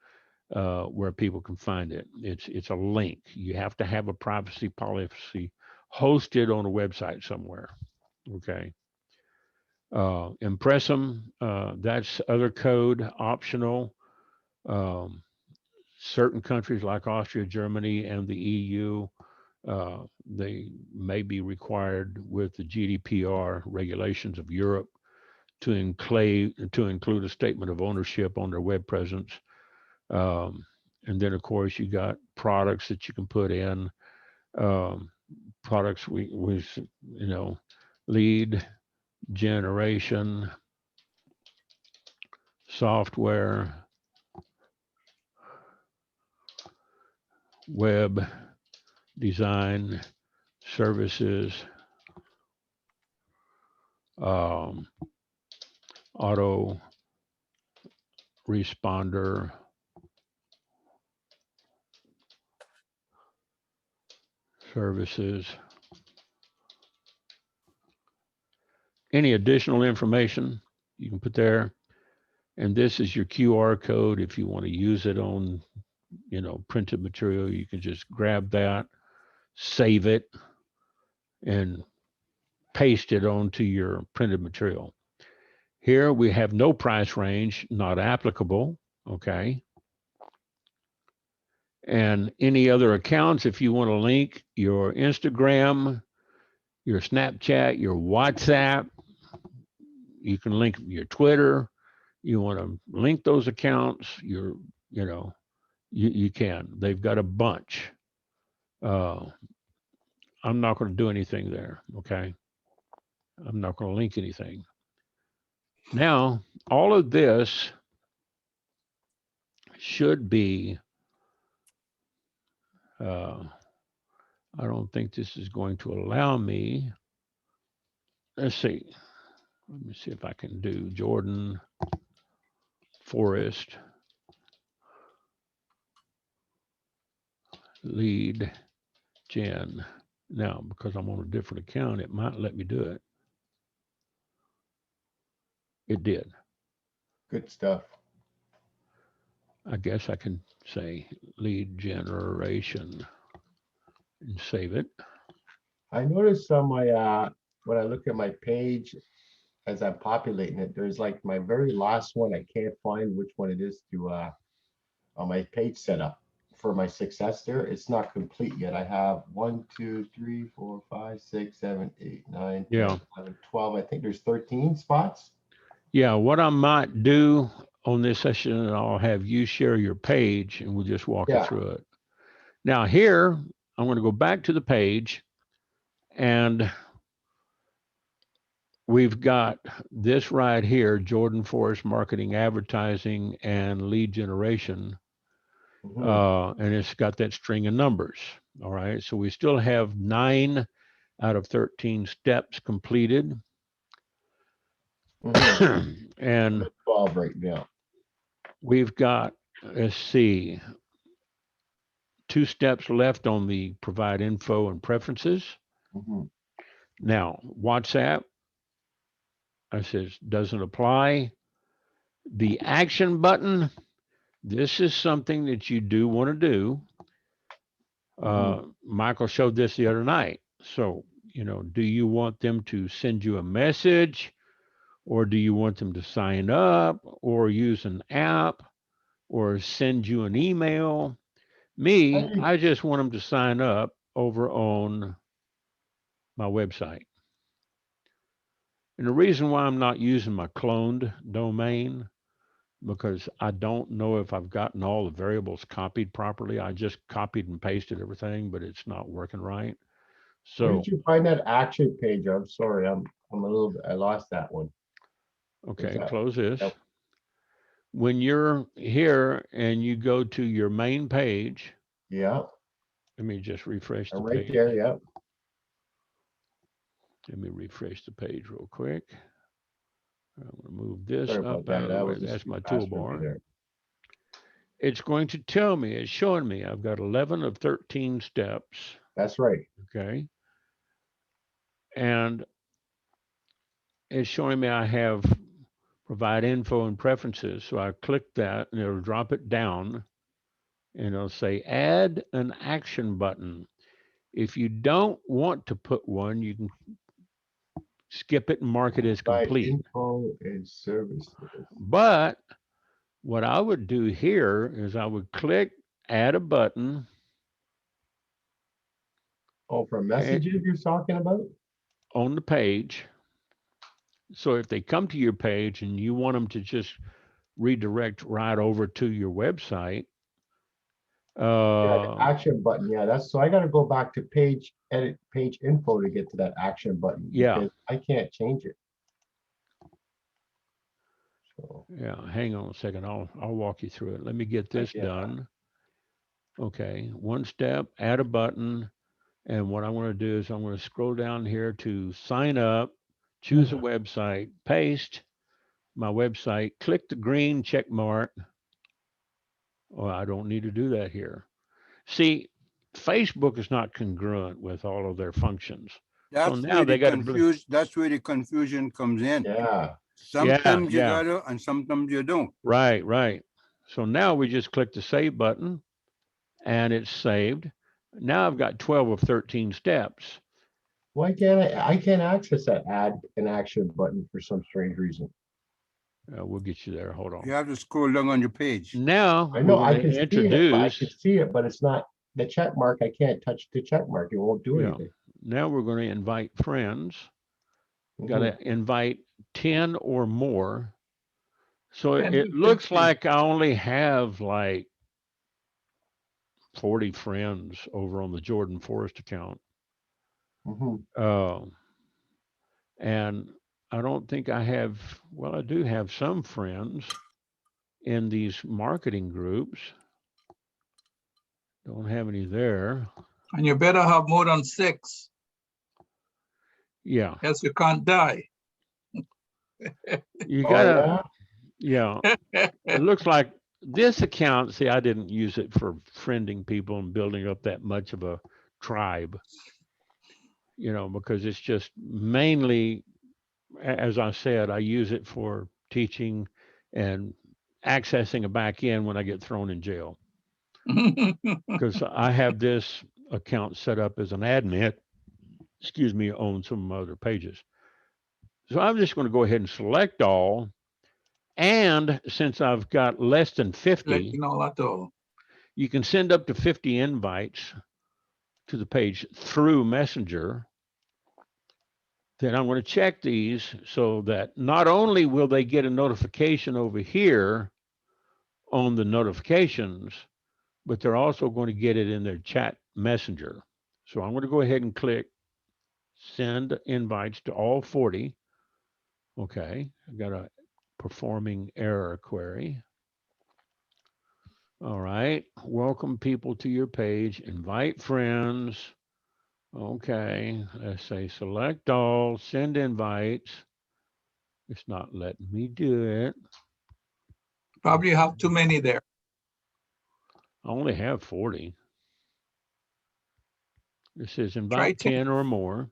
where people can find it. It's a link. You have to have a privacy policy hosted on a website somewhere. Okay. Impressum, that's other code, optional. Um, Certain countries like Austria, Germany, and the EU, they may be required with the GDPR regulations of Europe to include a statement of ownership on their web presence. And then, of course, you got products that you can put in. Products lead generation, software, web design, services, auto responder, services. Any additional information you can put there. And this is your QR code. If you want to use it on, printed material, you can just grab that, save it, and paste it onto your printed material. Here we have no price range, not applicable. Okay. And any other accounts, if you want to link your Instagram, your Snapchat, your WhatsApp, you can link your Twitter. You want to link those accounts, you can. They've got a bunch. I'm not going to do anything there. Okay. I'm not going to link anything. Now, all of this should be, I don't think this is going to allow me. Let's see. Let me see if I can do Jordan Forest lead gen. Now, because I'm on a different account, it might let me do it. It did. Good stuff. I guess I can say lead generation and save it. I noticed on my when I look at my page as I'm populating it, there's like my very last one. I can't find which one it is to on my page setup for my success there. It's not complete yet. I have 1, 2, 3, 4, 5, 6, 7, 8, 9, 10, 11, 12. I think there's 13 spots. Yeah, what I might do on this session, I'll have you share your page and we'll just walk you through it. Now here, I'm going to go back to the page and we've got this right here, Jordan Forest Marketing, Advertising, and Lead Generation. And it's got that string of numbers. All right. So we still have 9 out of 13 steps completed. And 12 right now. we've got, let's see, 2 steps left on the provide info and preferences. Mhm. Now, WhatsApp, I says, doesn't apply. The action button, this is something that you do want to do. Michael showed this the other night. So, do you want them to send you a message, or do you want them to sign up or use an app or send you an email? Me, I- I just want them to sign up over on my website. And the reason why I'm not using my cloned domain, because I don't know if I've gotten all the variables copied properly. I just copied and pasted everything, but it's not working right. Where So, did you find that action page? I'm sorry, I'm a little bit, I lost that one. okay, that- close this. Yep. When you're here and you go to your main page, Yeah, let me just refresh the right page. there, yeah. Let me refresh the page real quick. I'm going to move this Sorry up about out that. of the That way. was a That's my fast review toolbar. there. It's going to tell me, it's showing me I've got 11 of 13 steps. That's right. Okay. And it's showing me I have provide info and preferences. So I click that and it'll drop it down and it'll say add an action button. If you don't want to put one, you can skip it and mark it as By complete. info and services. But what I would do here is I would click add a button Oh, for messages you're talking about? on the page. So if they come to your page and you want them to just redirect right over to your website, Yeah, the action button. Yeah, that's so I got to go back to page edit page info to get to that action button yeah, because I can't change it. So yeah. Hang on a second. I'll walk you through it. Let me get this yeah, done. Okay, one step, add a button, and what I want to do is I'm going to scroll down here to sign up, choose a website, paste my website, click the green check mark. Oh, I don't need to do that here. See, Facebook is not congruent with all of their functions. So That's now where they the got to, that's where the confusion comes in. yeah. yeah, Sometimes you yeah, gotta, and sometimes you don't. right, right. So now we just click the save button and it's saved. Now I've got 12 of 13 steps. Why can't I can't access that add an action button for some strange reason. We'll get you there. Hold You on. have to scroll down on your page. Now I we're know going I to can see it, but I introduce, can see it, but it's not the check mark. I can't touch the check mark. It won't do yeah, anything. now we're going to invite friends. Got Mhm. to invite 10 or more. So 10 it to looks 15. like I only have like 40 friends over on the Jordan Forest account. Mhm. Uh, and I don't think I have, well, I do have some friends in these marketing groups. Don't have any there. And you better have more than 6, Yeah. else you can't die. You Oh gotta, yeah. yeah. It looks like this account, see, I didn't use it for friending people and building up that much of a tribe, because it's just mainly, as I said, I use it for teaching and accessing a back end when I get thrown in jail. Because I have this account set up as an admin, on some of my other pages. So I'm just going to go ahead and select all. And since I've got less than 50, Selecting all at all. you can send up to 50 invites to the page through Messenger. Then I'm going to check these so that not only will they get a notification over here on the notifications, but they're also going to get it in their chat messenger. So I'm going to go ahead and click send invites to all 40. Okay, I've got a performing error query. All right, welcome people to your page, invite friends. Okay, let's say select all, send invites. It's not letting me do it. Probably have too many there. I only have 40. It says Try invite 10. 10 or more.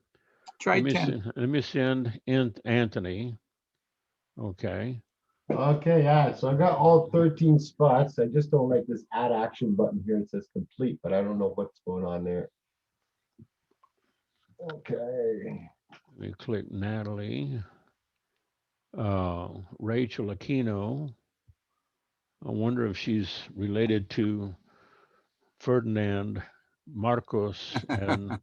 Try 10. Let me send in Anthony. Okay. Okay, yeah, so I got all 13 spots. I just don't like this add action button here. It says complete, but I don't know what's going on there. Okay. Let me click Natalie. Rachel Aquino. I wonder if she's related to Ferdinand Marcos and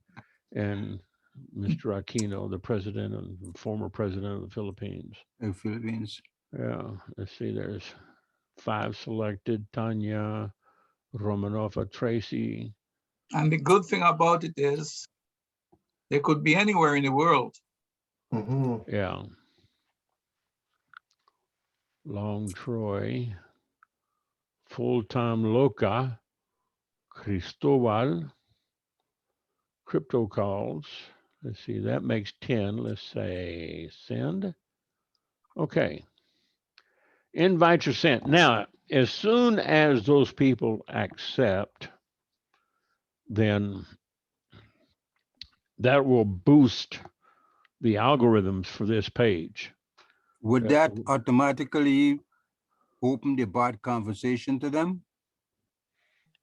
Mr. Aquino, the president and former president of the Philippines. The Philippines. Yeah, let's see. There's 5 selected: Tanya, Romanova, Tracy. And the good thing about it is they could be anywhere in the world. Yeah. Long Troy, Full-Time Loca, Cristobal, Crypto Calls. Let's see, that makes 10. Let's say send. Okay. Invites are sent. Now, as soon as those people accept, then that will boost the algorithms for this page. Would that automatically open the bot conversation to them?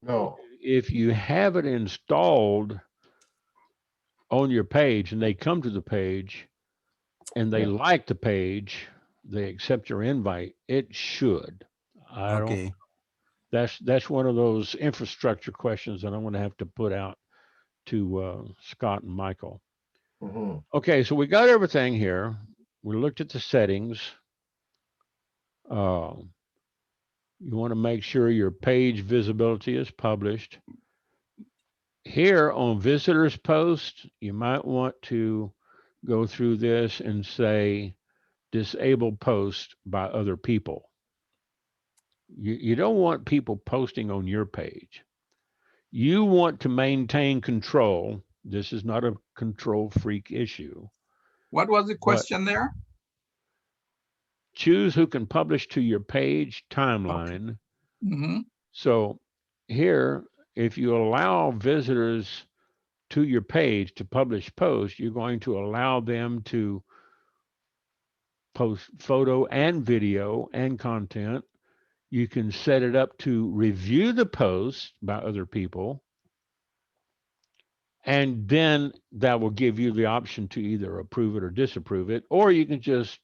No. If you have it installed on your page and they come to the page and they like the page, they accept your invite, it should. I don't. Okay. That's one of those infrastructure questions that I'm going to have to put out to Scott and Michael. Okay, so we got everything here. We looked at the settings. You want to make sure your page visibility is published. Here on visitors post, you might want to go through this and say disable post by other people. You don't want people posting on your page. You want to maintain control. This is not a control freak issue. What was the question there? Choose who can publish to your page timeline. Okay. So here, if you allow visitors to your page to publish posts, you're going to allow them to post photo and video and content. You can set it up to review the post by other people. And then that will give you the option to either approve it or disapprove it, or you can just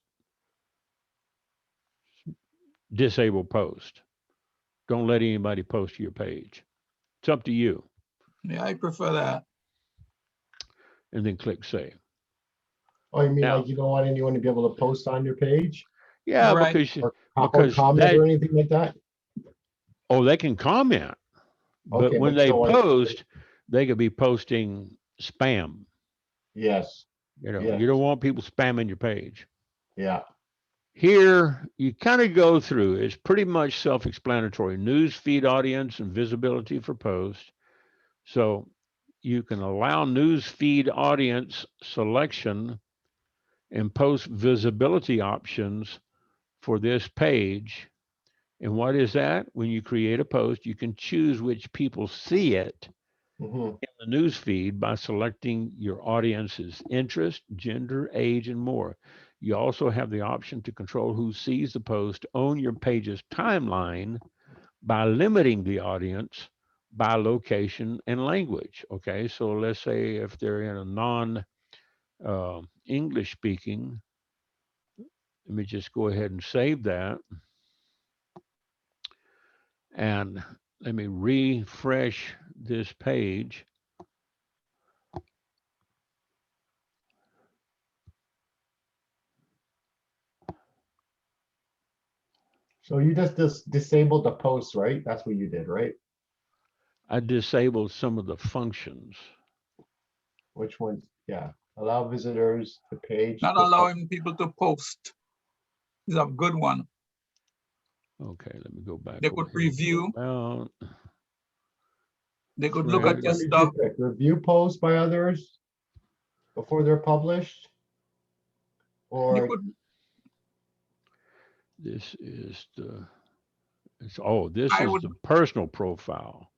disable post. Don't let anybody post to your page. It's up to you. Yeah, I prefer that. And then click save. Oh, you mean like you don't want anyone to be able to post on your page? Yeah, right. because comment or anything like that? Oh, they can comment. But Okay, when but they you don't want post, they could be posting spam. Yes. You know, Yes. you don't want people spamming your page. Yeah. Here, you kind of go through, it's pretty much self-explanatory. News feed audience and visibility for post. So you can allow news feed audience selection and post visibility options for this page. And what is that? When you create a post, you can choose which people see it in the news feed by selecting your audience's interest, gender, age, and more. You also have the option to control who sees the post on your page's timeline by limiting the audience by location and language. Okay, so let's say if they're in a non-English speaking, let me just go ahead and save that. And let me refresh this page. So you just disabled the post, right? That's what you did, right? I disabled some of the functions. Which ones? Yeah. Allow visitors to page. Not allowing people to post is a good one. Okay, let me go back. They could review. They could look at your stuff. Review posts by others before they're published? Or this is the, this is the personal profile.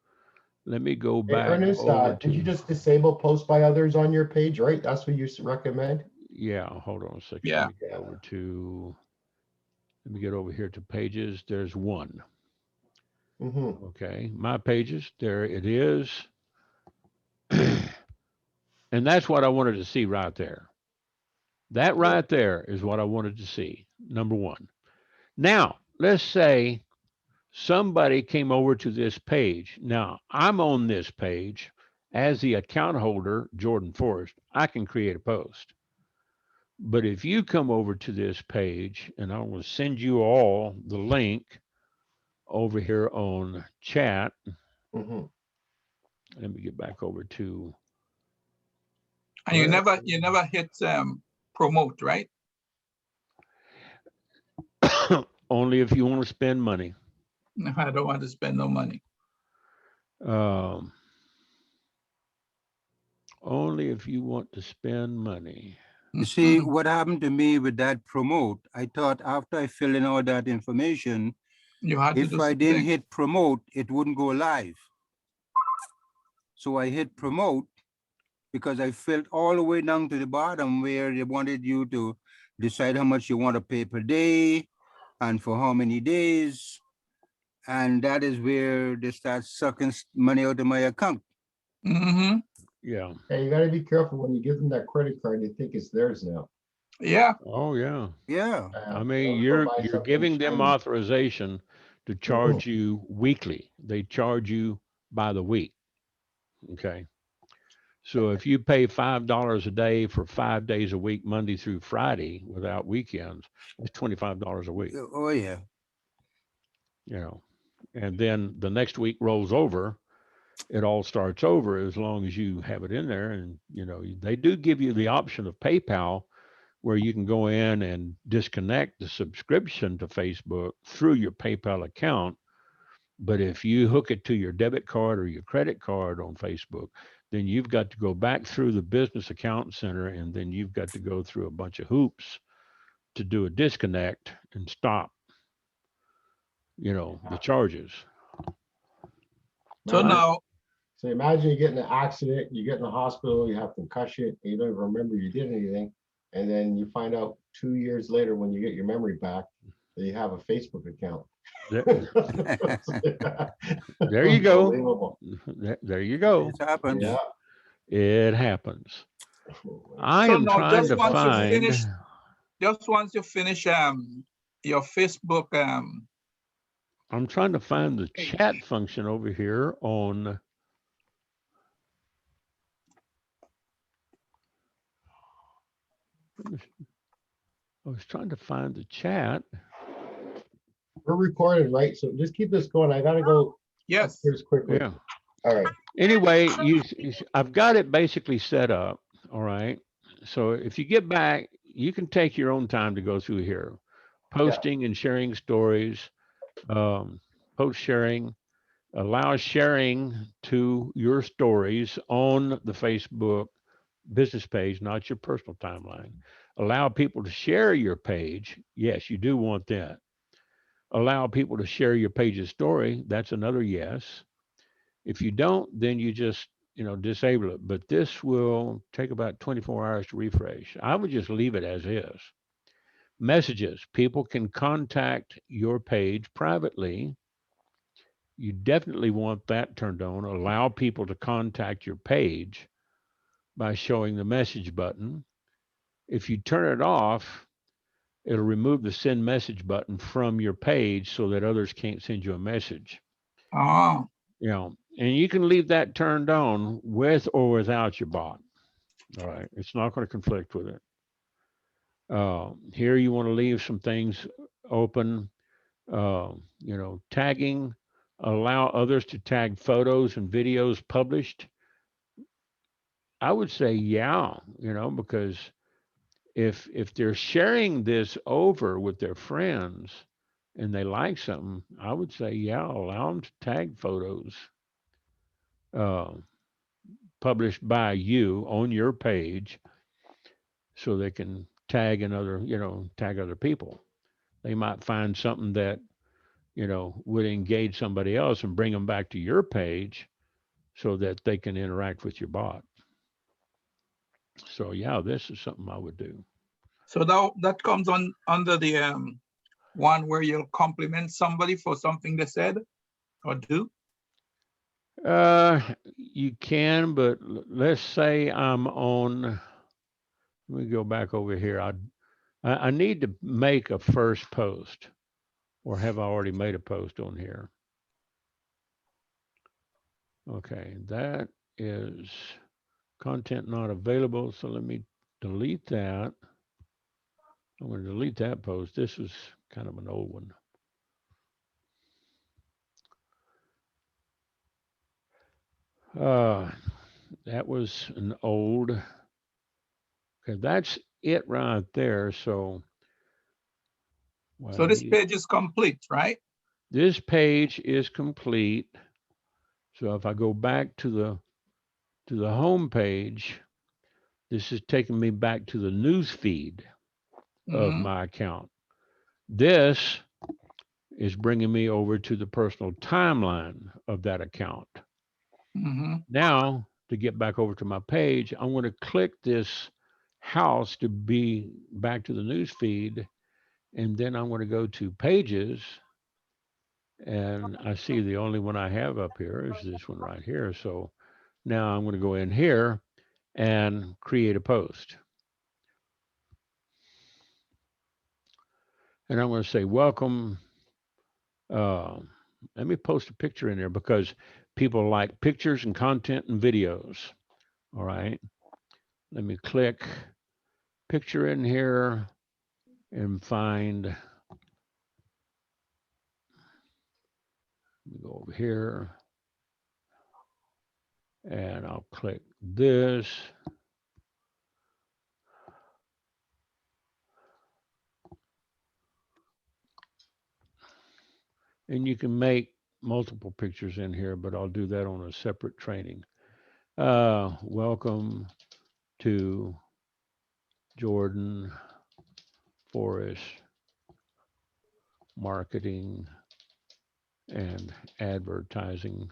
let me go Hey, back Ernest, over did you to, just disable post by others on your page, right? That's what you recommend? yeah, hold on a second. Let Yeah. me get over to, let me get over here to pages. There's one. Mm-hmm. Okay, my pages, there it is. And that's what I wanted to see right there. That Yeah. right there is what I wanted to see. Number one. Now, let's say somebody came over to this page. Now, I'm on this page as the account holder, Jordan Forrest. I can create a post. But if you come over to this page, and I will send you all the link over here on chat. Mm-hmm. Let me get back over to And you Where? never hit promote, right? only if you want to spend money. No, I don't want to spend no money. Um, only if you want to spend money. You see, what happened to me with that promote, I thought after I fill in all that information, You had to if do I didn't something. hit promote, it wouldn't go live. So I hit promote because I filled all the way down to the bottom where they wanted you to decide how much you want to pay per day and for how many days. And that is where they start sucking money out of my account. Hmm. Yeah. Hey, you gotta be careful when you give them that credit card, they think it's theirs now. Yeah. Oh, yeah. Yeah. I They mean, wanna go buy you're something giving them shiny. authorization to Mhm. charge you weekly. They charge you by the week. Okay. So if you pay $5 a day for 5 days a week, Monday through Friday, without weekends, that's $25 a week. Oh, yeah. You know, and then the next week rolls over. It all starts over as long as you have it in there. And they do give you the option of PayPal, where you can go in and disconnect the subscription to Facebook through your PayPal account. But if you hook it to your debit card or your credit card on Facebook, then you've got to go back through the business account center, and then you've got to go through a bunch of hoops to do a disconnect and stop, the charges. So Imagine, now, so imagine you get in an accident, you get in the hospital, you have concussion, you don't even remember you did anything. And then you find out 2 years later when you get your memory back that you have a Facebook account. There, there you go. Unbelievable. There you go. It happens. Yeah. It happens. I so am now, trying just to once you find. finish, your Facebook I'm trying to find the page. chat function over here on. I was trying to find the chat. We're recording, right? So just keep this going. I gotta go Yes. upstairs quickly. Yeah. All right. Anyway, I've got it basically set up. All right. So if you get back, you can take your own time to go through here, Yeah. posting and sharing stories, um, post sharing, allow sharing to your stories on the Facebook business page, not your personal timeline. Allow people to share your page. Yes, you do want that. Allow people to share your page's story. That's another yes. If you don't, then you just, disable it. But this will take about 24 hours to refresh. I would just leave it as is. Messages. People can contact your page privately. You definitely want that turned on. Allow people to contact your page by showing the message button. If you turn it off, it'll remove the send message button from your page so that others can't send you a message. Oh, And you can leave that turned on with or without your bot. All right. It's not going to conflict with it. Here you want to leave some things open, tagging, allow others to tag photos and videos published. I would say, yeah, because if they're sharing this over with their friends and they like something, I would say, yeah, allow them to tag photos uh, published by you on your page so they can tag another, tag other people. They might find something that, would engage somebody else and bring them back to your page. so that they can interact with your bot. So yeah, this is something I would do. So that comes on under the one where you'll compliment somebody for something they said or do. You can, but let's say I'm on. Let me go back over here. I need to make a first post, or have I already made a post on here? Okay, that is content not available. So let me delete that. I'm going to delete that post. This is kind of an old one. That was an old. Okay, that's it right there. So, So this page is complete, right? This page is complete. So if I go back to the home page, this is taking me back to the news feed of my account. This is bringing me over to the personal timeline of that account. Now, to get back over to my page, I'm going to click this house to be back to the news feed, and then I'm going to go to pages, and I see the only one I have up here is this one right here. So now I'm going to go in here and create a post. And I'm going to say, welcome. Let me post a picture in there because people like pictures and content and videos. All right. Let me click picture in here and find. Let me go over here and I'll click this. And you can make multiple pictures in here, but I'll do that on a separate training. Welcome to Jordan Forest Marketing and Advertising.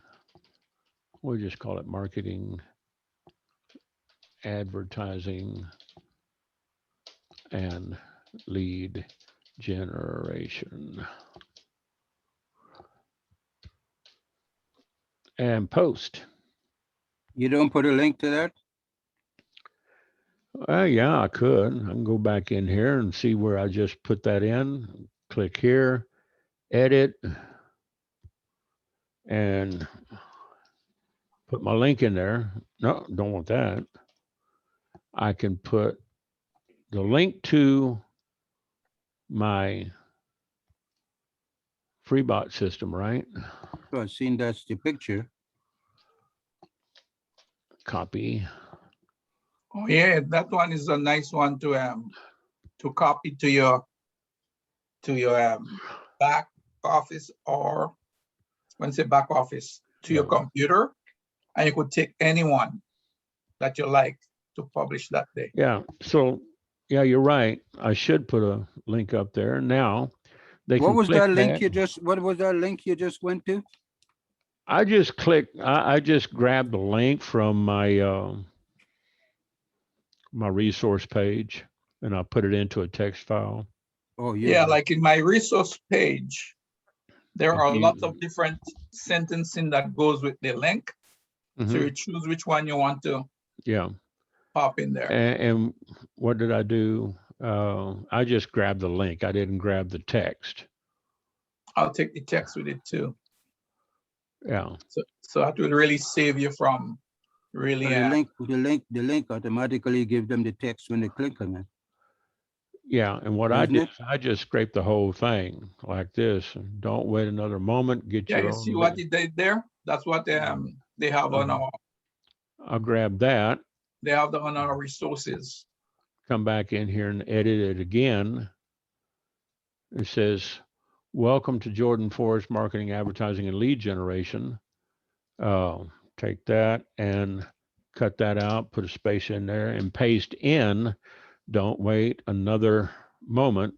We'll just call it marketing, advertising, and lead generation. And post. You don't put a link to that? Yeah, I could. I can go back in here and see where I just put that in. Click here, edit, and put my link in there. No, don't want that. I can put the link to my FreeBot system, right? So I've seen that's the picture. Copy. Oh yeah, that one is a nice one to copy to your back office, or when I say back office, to your computer, and you could take anyone that you like to publish that day. Yeah. So yeah, you're right. I should put a link up there. Now they can. What was that link that. you just? What was that link you just went to? I just clicked. I just grabbed the link from my my resource page, and I put it into a text file. Oh Yeah, like in my resource page, there are lots of different sentencing that goes with the link. So you choose which one you want to pop in there. And what did I do? I just grabbed the link. I didn't grab the text. I'll take the text with it too. Yeah. So that will really save you from really. The link automatically gives them the text when they click on it. Yeah, and what I did, I just scraped the whole thing like this. Don't wait another moment. Get your you own. See what it did there? That's what they have on our. I'll grab that. They have that on our resources. Come back in here and edit it again. It says, welcome to Jordan Forest Marketing, Advertising, and Lead Generation. Take that and cut that out, put a space in there and paste in. Don't wait another moment.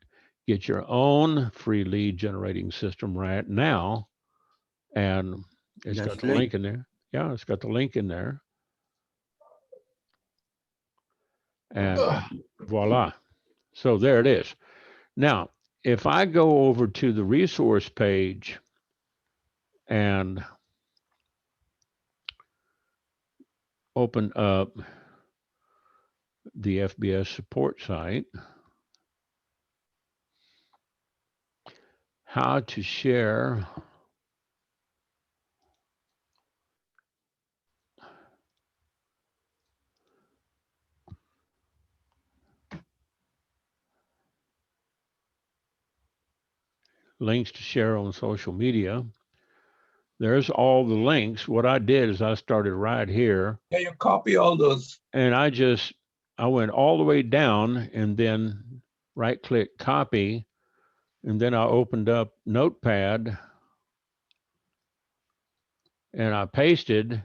Get your own free lead generating system right now. And it's got the link in there. Yeah, it's got the link in there. And Ugh. voila. So there it is. Now, if I go over to the resource page and open up the FBS support site, how to share links to share on social media. There's all the links. What I did is I started right here Yeah, you copy all those. and I went all the way down and then right click copy. And then I opened up Notepad and I pasted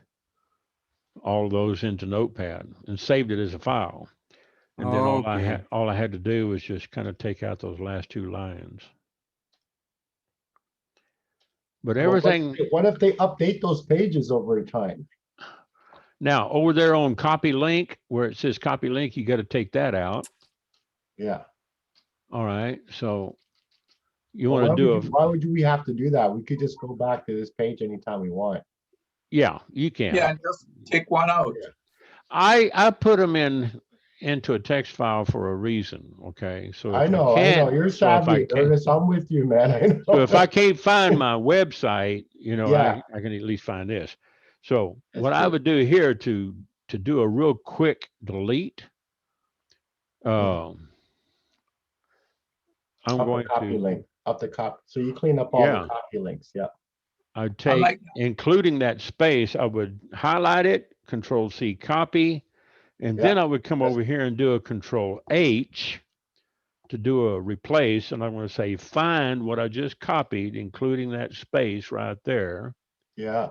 all those into Notepad and saved it as a file. And then Okay. all I had to do was just kind of take out those last two lines. But But everything what if they update those pages over time? now over there on copy link where it says copy link, you got to take that out. Yeah. All right. So you Well, want to do a why would we have to do that? We could just go back to this page anytime we want. yeah, you can. Yeah, and just take one out. Yeah. I put them into a text file for a reason. Okay. So I if know. You're so if I savvy, can't Ernest. I'm with you, man. I know. so if I can't find my website, Yeah. I can at least find this. So That's what I true. would do here to do a real quick delete, um, I'm Up the going copy to, link. Up the copy. So you clean up all the yeah, copy links. Yeah. I'd I take, like including that space, I would highlight it, Control C, copy, and Yeah. then I would come That's- over here and do a Control H to do a replace, and I'm going to say find what I just copied, including that space right there. Yeah.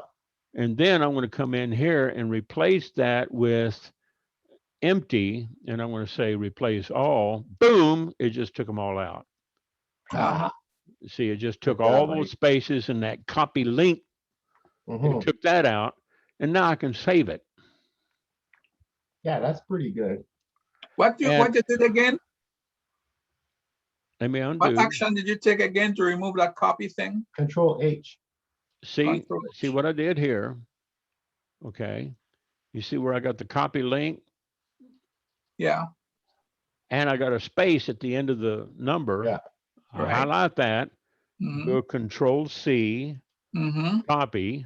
And then I'm going to come in here and replace that with empty. And I'm going to say replace all. Boom. It just took them all out. Ah, See, it just took like that, all those right? spaces and that copy link. It Hmm. took that out. And now I can save it. Yeah, that's pretty good. what you And did again? let me What undo. action did you take again to remove that copy thing? Control H. See, Control see what I did here. Okay. You see where I got the copy link Yeah, and I got a space at the end of the number. Yeah. I right. highlight that, Mm-hmm. do a Control C, Mm-hmm. copy,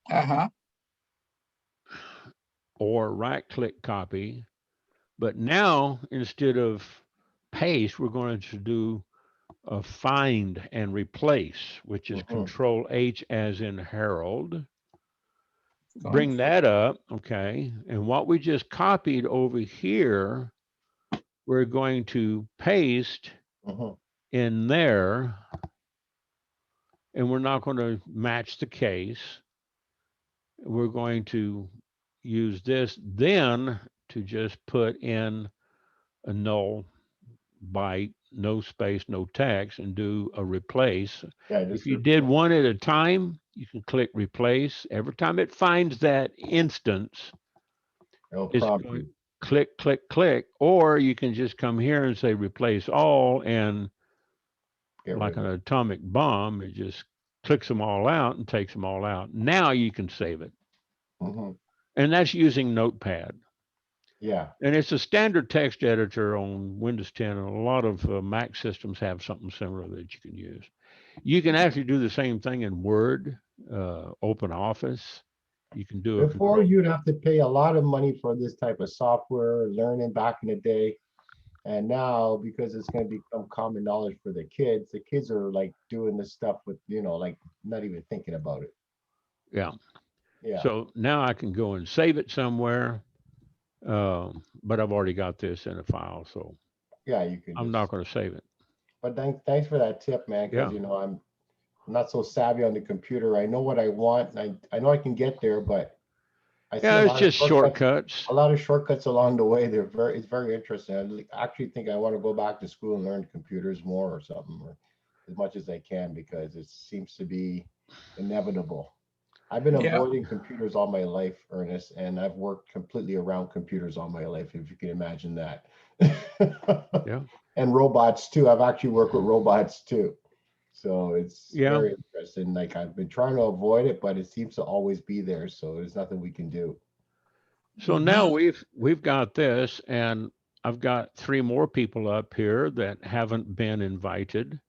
Uh-huh. or right click copy. But now instead of paste, we're going to do a find and replace, which is Hmm. Control H as in Harold. Bring Control. that up. Okay. And what we just copied over here, we're going to paste Hmm. in there. And we're not going to match the case. We're going to use this then to just put in a null byte, no space, no text, and do a replace. Yeah. If Just you did one at a time, you can click replace. Every time it finds that instance, it'll it's prompt going you. click, click, click, or you can just come here and say replace all, and Get like rid an of it. atomic bomb, it just clicks them all out and takes them all out. Now you can save it. Hmm. And that's using Notepad. Yeah. And it's a standard text editor on Windows 10, and a lot of Mac systems have something similar that you can use. You can actually do the same thing in Word, Open Office. You can do a Before, control. you'd have to pay a lot of money for this type of software, learning back in the day. And now, because it's going to become common knowledge for the kids are like doing this stuff with, like not even thinking about it. Yeah. Yeah. So now I can go and save it somewhere, but I've already got this in a file, so Yeah. You can I'm not just, going to save it. but thanks for that tip, man. Cause Yeah. I'm not so savvy on the computer. I know what I want. And I know I can get there, but I see Yeah, it's just shortcuts. a lot of shortcuts along the way. It's very interesting. I actually think I want to go back to school and learn computers more or something. as much as I can because it seems to be inevitable. I've been Yeah. avoiding computers all my life, Ernest, and I've worked completely around computers all my life, if you can imagine that. Yeah. And robots too. I've actually worked with robots too. So it's Yeah. very interesting. Like I've been trying to avoid it, but it seems to always be there. So there's nothing we can do. So now we've got this, and I've got 3 more people up here that haven't been invited.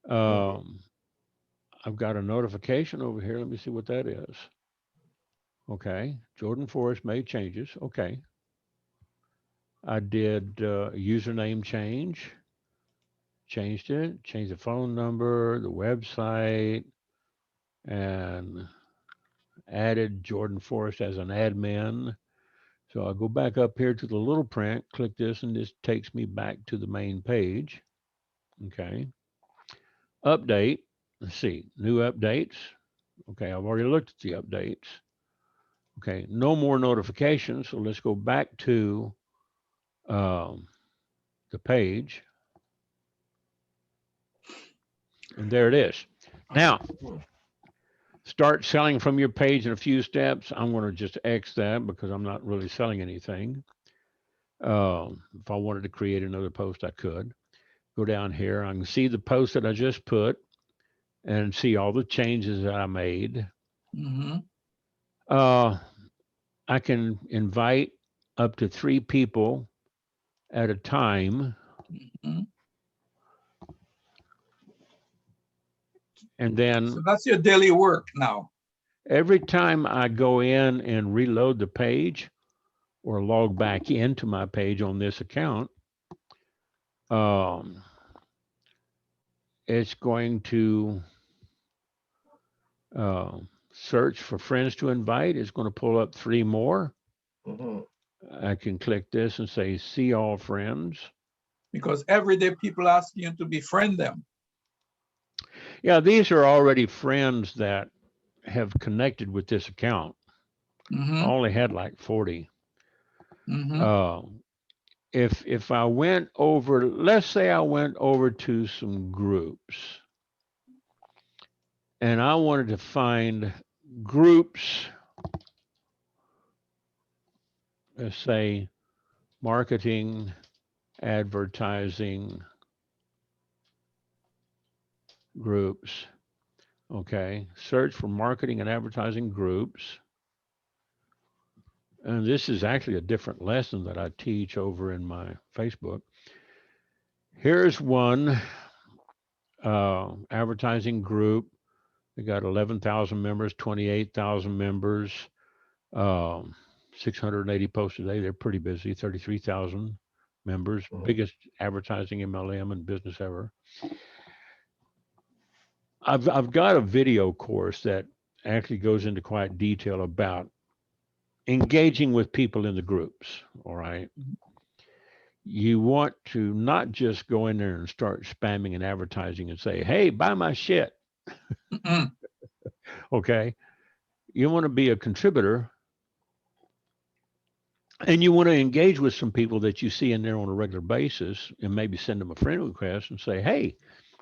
Um, I've got a notification over here. Let me see what that is. Okay, Jordan Forrest made changes. Okay, I did username change, changed it, changed the phone number, the website, and added Jordan Forrest as an admin. So I'll go back up here to the little print, click this, and this takes me back to the main page. Okay. Update. Let's see. New updates. Okay. I've already looked at the updates. Okay. No more notifications. So let's go back to um, the page. And there it is. Now, start selling from your page in a few steps. I'm going to just X that because I'm not really selling anything. If I wanted to create another post, I could go down here. I can see the post that I just put and see all the changes that I made. Mm-hmm. I can invite up to 3 people at a time. Mm-hmm. And then So that's your daily work now. every time I go in and reload the page or log back into my page on this account, it's going to search for friends to invite. It's going to pull up 3 more. I can click this and say, see all friends. Because every day people ask you to befriend them. Yeah, these are already friends that have connected with this account. Mm-hmm. I only had like 40. Mm-hmm. If I went over, let's say I went over to some groups and I wanted to find groups, let's say marketing, advertising groups. Okay, search for marketing and advertising groups. And this is actually a different lesson that I teach over in my Facebook. Here's one advertising group. They got 11,000 members, 28,000 members, 680 posts a day. They're pretty busy. 33,000 members, biggest advertising MLM in business ever. I've got a video course that actually goes into quite detail about engaging with people in the groups. All right. You want to not just go in there and start spamming and advertising and say, hey, buy my shit. Mm-hmm. Okay. You want to be a contributor and you want to engage with some people that you see in there on a regular basis and maybe send them a friend request and say, hey,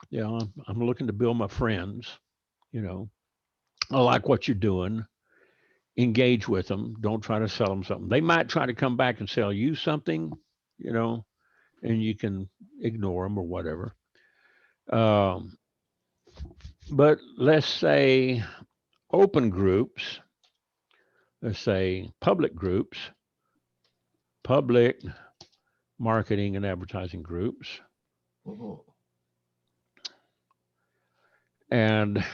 you know, I'm looking to build my friends. You know, I like what you're doing. Engage with them. Don't try to sell them something. They might try to come back and sell you something, you know, and you can ignore them or whatever. Um, but let's say open groups, let's say public groups, public marketing and advertising groups, and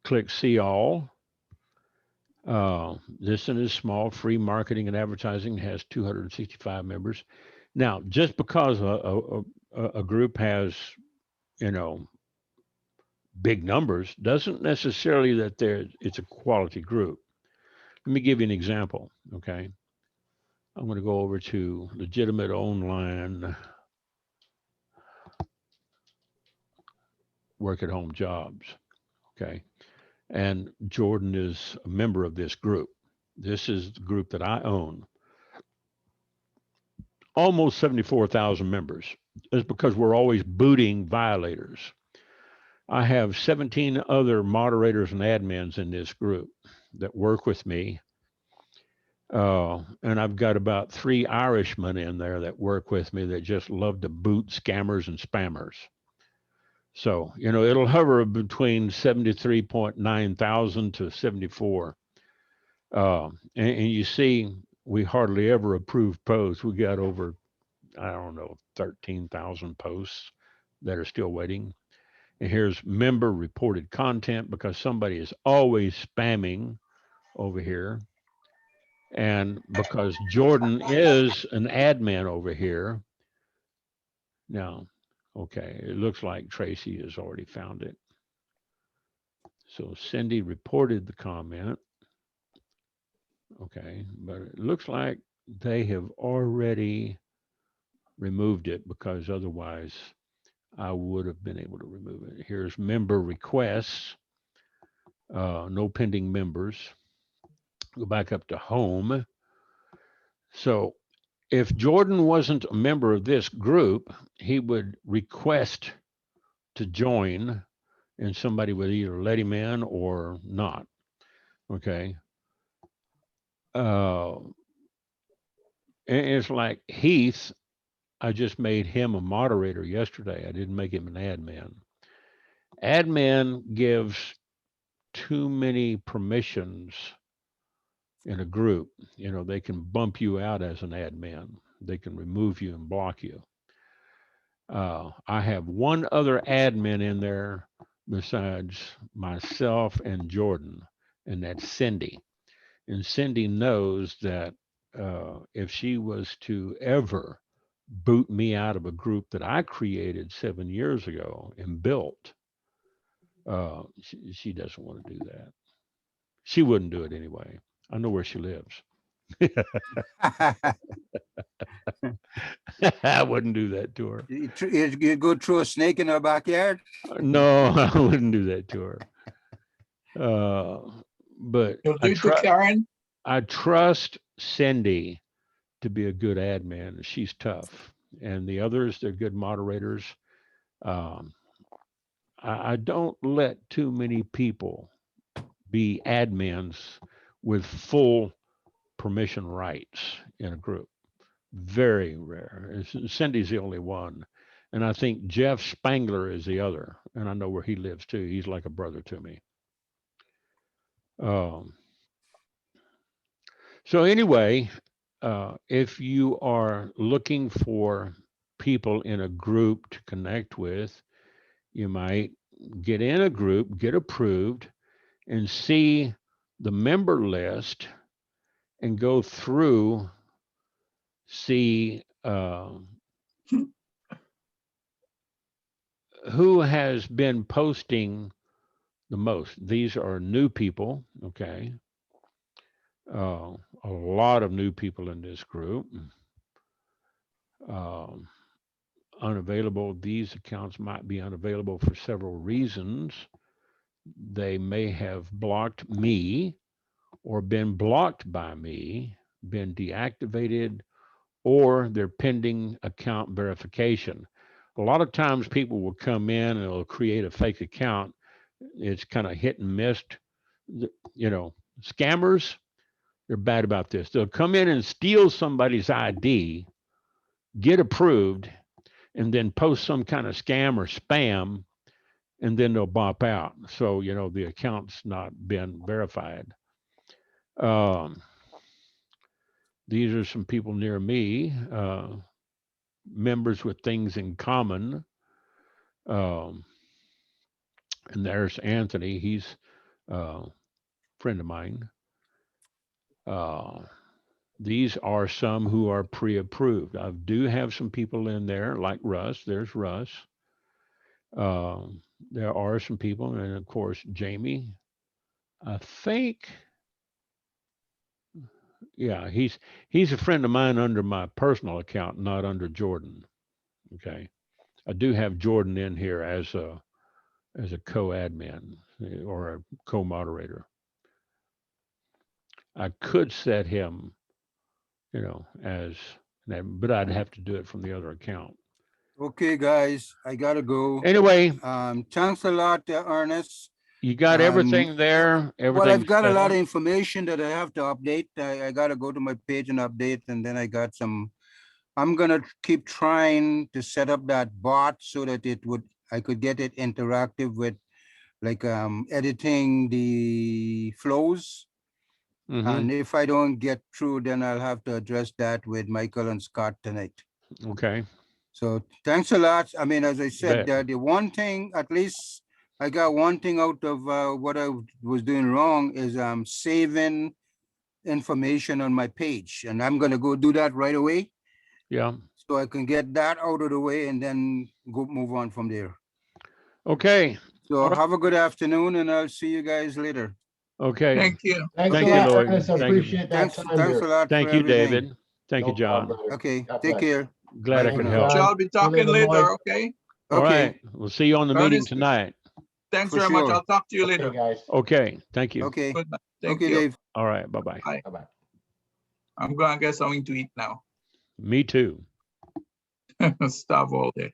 click see all. This one is small. Free marketing and advertising has 265 members. Now, just because a group has, you know, big numbers doesn't necessarily that it's a quality group. Let me give you an example. Okay. I'm going to go over to legitimate online work at home jobs. Okay. And Jordan is a member of this group. This is the group that I own. Almost 74,000 members. is because we're always booting violators. I have 17 other moderators and admins in this group that work with me. And I've got about 3 Irishmen in there that work with me that just love to boot scammers and spammers. So, it'll hover between 73.9 thousand to 74. And you see, we hardly ever approve posts. We got over, I don't know, 13,000 posts that are still waiting. And here's member reported content because somebody is always spamming over here. And because Jordan is an admin over here. Now, okay, it looks like Tracy has already found it. So Cindy reported the comment. Okay, but it looks like they have already removed it because otherwise I would have been able to remove it. Here's member requests, no pending members. Go back up to home. So if Jordan wasn't a member of this group, he would request to join and somebody would either let him in or not. Okay. Uh, and it's like Heath, I just made him a moderator yesterday. I didn't make him an admin. Admin gives too many permissions in a group. They can bump you out as an admin, they can remove you and block you. I have one other admin in there besides myself and Jordan, and that's Cindy. And Cindy knows that if she was to ever boot me out of a group that I created 7 years ago and built, she doesn't want to do that. She wouldn't do it anyway. I know where she lives. I wouldn't do that to her. You go through a snake in her backyard? No, I wouldn't do that to her. But You'll do it to Karen? I trust Cindy to be a good admin. She's tough. And the others, they're good moderators. Um, I don't let too many people be admins with full permission rights in a group. Very rare. Cindy's the only one. And I think Jeff Spangler is the other. And I know where he lives too. He's like a brother to me. Um, so, anyway, if you are looking for people in a group to connect with, you might get in a group, get approved, and see the member list and go through, see who has been posting the most. These are new people, okay? A lot of new people in this group. Um, Unavailable, these accounts might be unavailable for several reasons. They may have blocked me or been blocked by me, been deactivated, or they're pending account verification. A lot of times people will come in and they'll create a fake account. It's kind of hit and missed. Scammers, they're bad about this. They'll come in and steal somebody's ID, get approved, and then post some kind of scam or spam, and then they'll bop out. So, the account's not been verified. Um, these are some people near me, members with things in common. Um, and there's Anthony. He's a friend of mine. These are some who are pre-approved. I do have some people in there like Russ. There's Russ. There are some people, and of course Jamie. I think, yeah, he's a friend of mine under my personal account, not under Jordan. Okay, I do have Jordan in here as a co-admin or a co-moderator. I could set him, as, but I'd have to do it from the other account. Okay, guys, I gotta go. Anyway, Thanks a lot, Ernest. you got everything there. Well, I've Everything got a set lot up? of information that I have to update. I gotta go to my page and update, and then I got some. I'm gonna keep trying to set up that bot so that I could get it interactive with like editing the flows. Mhm. And if I don't get through, then I'll have to address that with Michael and Scott tonight. Okay. So thanks a lot. I mean, as I said, Bet. the one thing, at least I got one thing out of what I was doing wrong is saving information on my page. And I'm gonna go do that right away Yeah. so I can get that out of the way and then go move on from there. Okay. So All right. have a good afternoon and I'll see you guys later. Okay. Thank you. Thanks Thank a you, lot, Lloyd. Ernest. I Thank you. appreciate that time Thanks a there. lot Thank for you, everything. David. Thank you, No problem, John. brother. Okay, God take bless. care. Glad I Bye could for help. now. Sure, I'll be See you talking later, later, Lloyd. okay? All Okay, right. We'll see you on the meeting Ernest, tonight. thanks for very much. sure. I'll talk to you Okay, later. guys. Okay. Thank you. Okay, Good night. Thank okay, you. Dave. All right. Bye-bye. Bye. Bye-bye. I'm going to get something to eat now. Me too. Starve all day.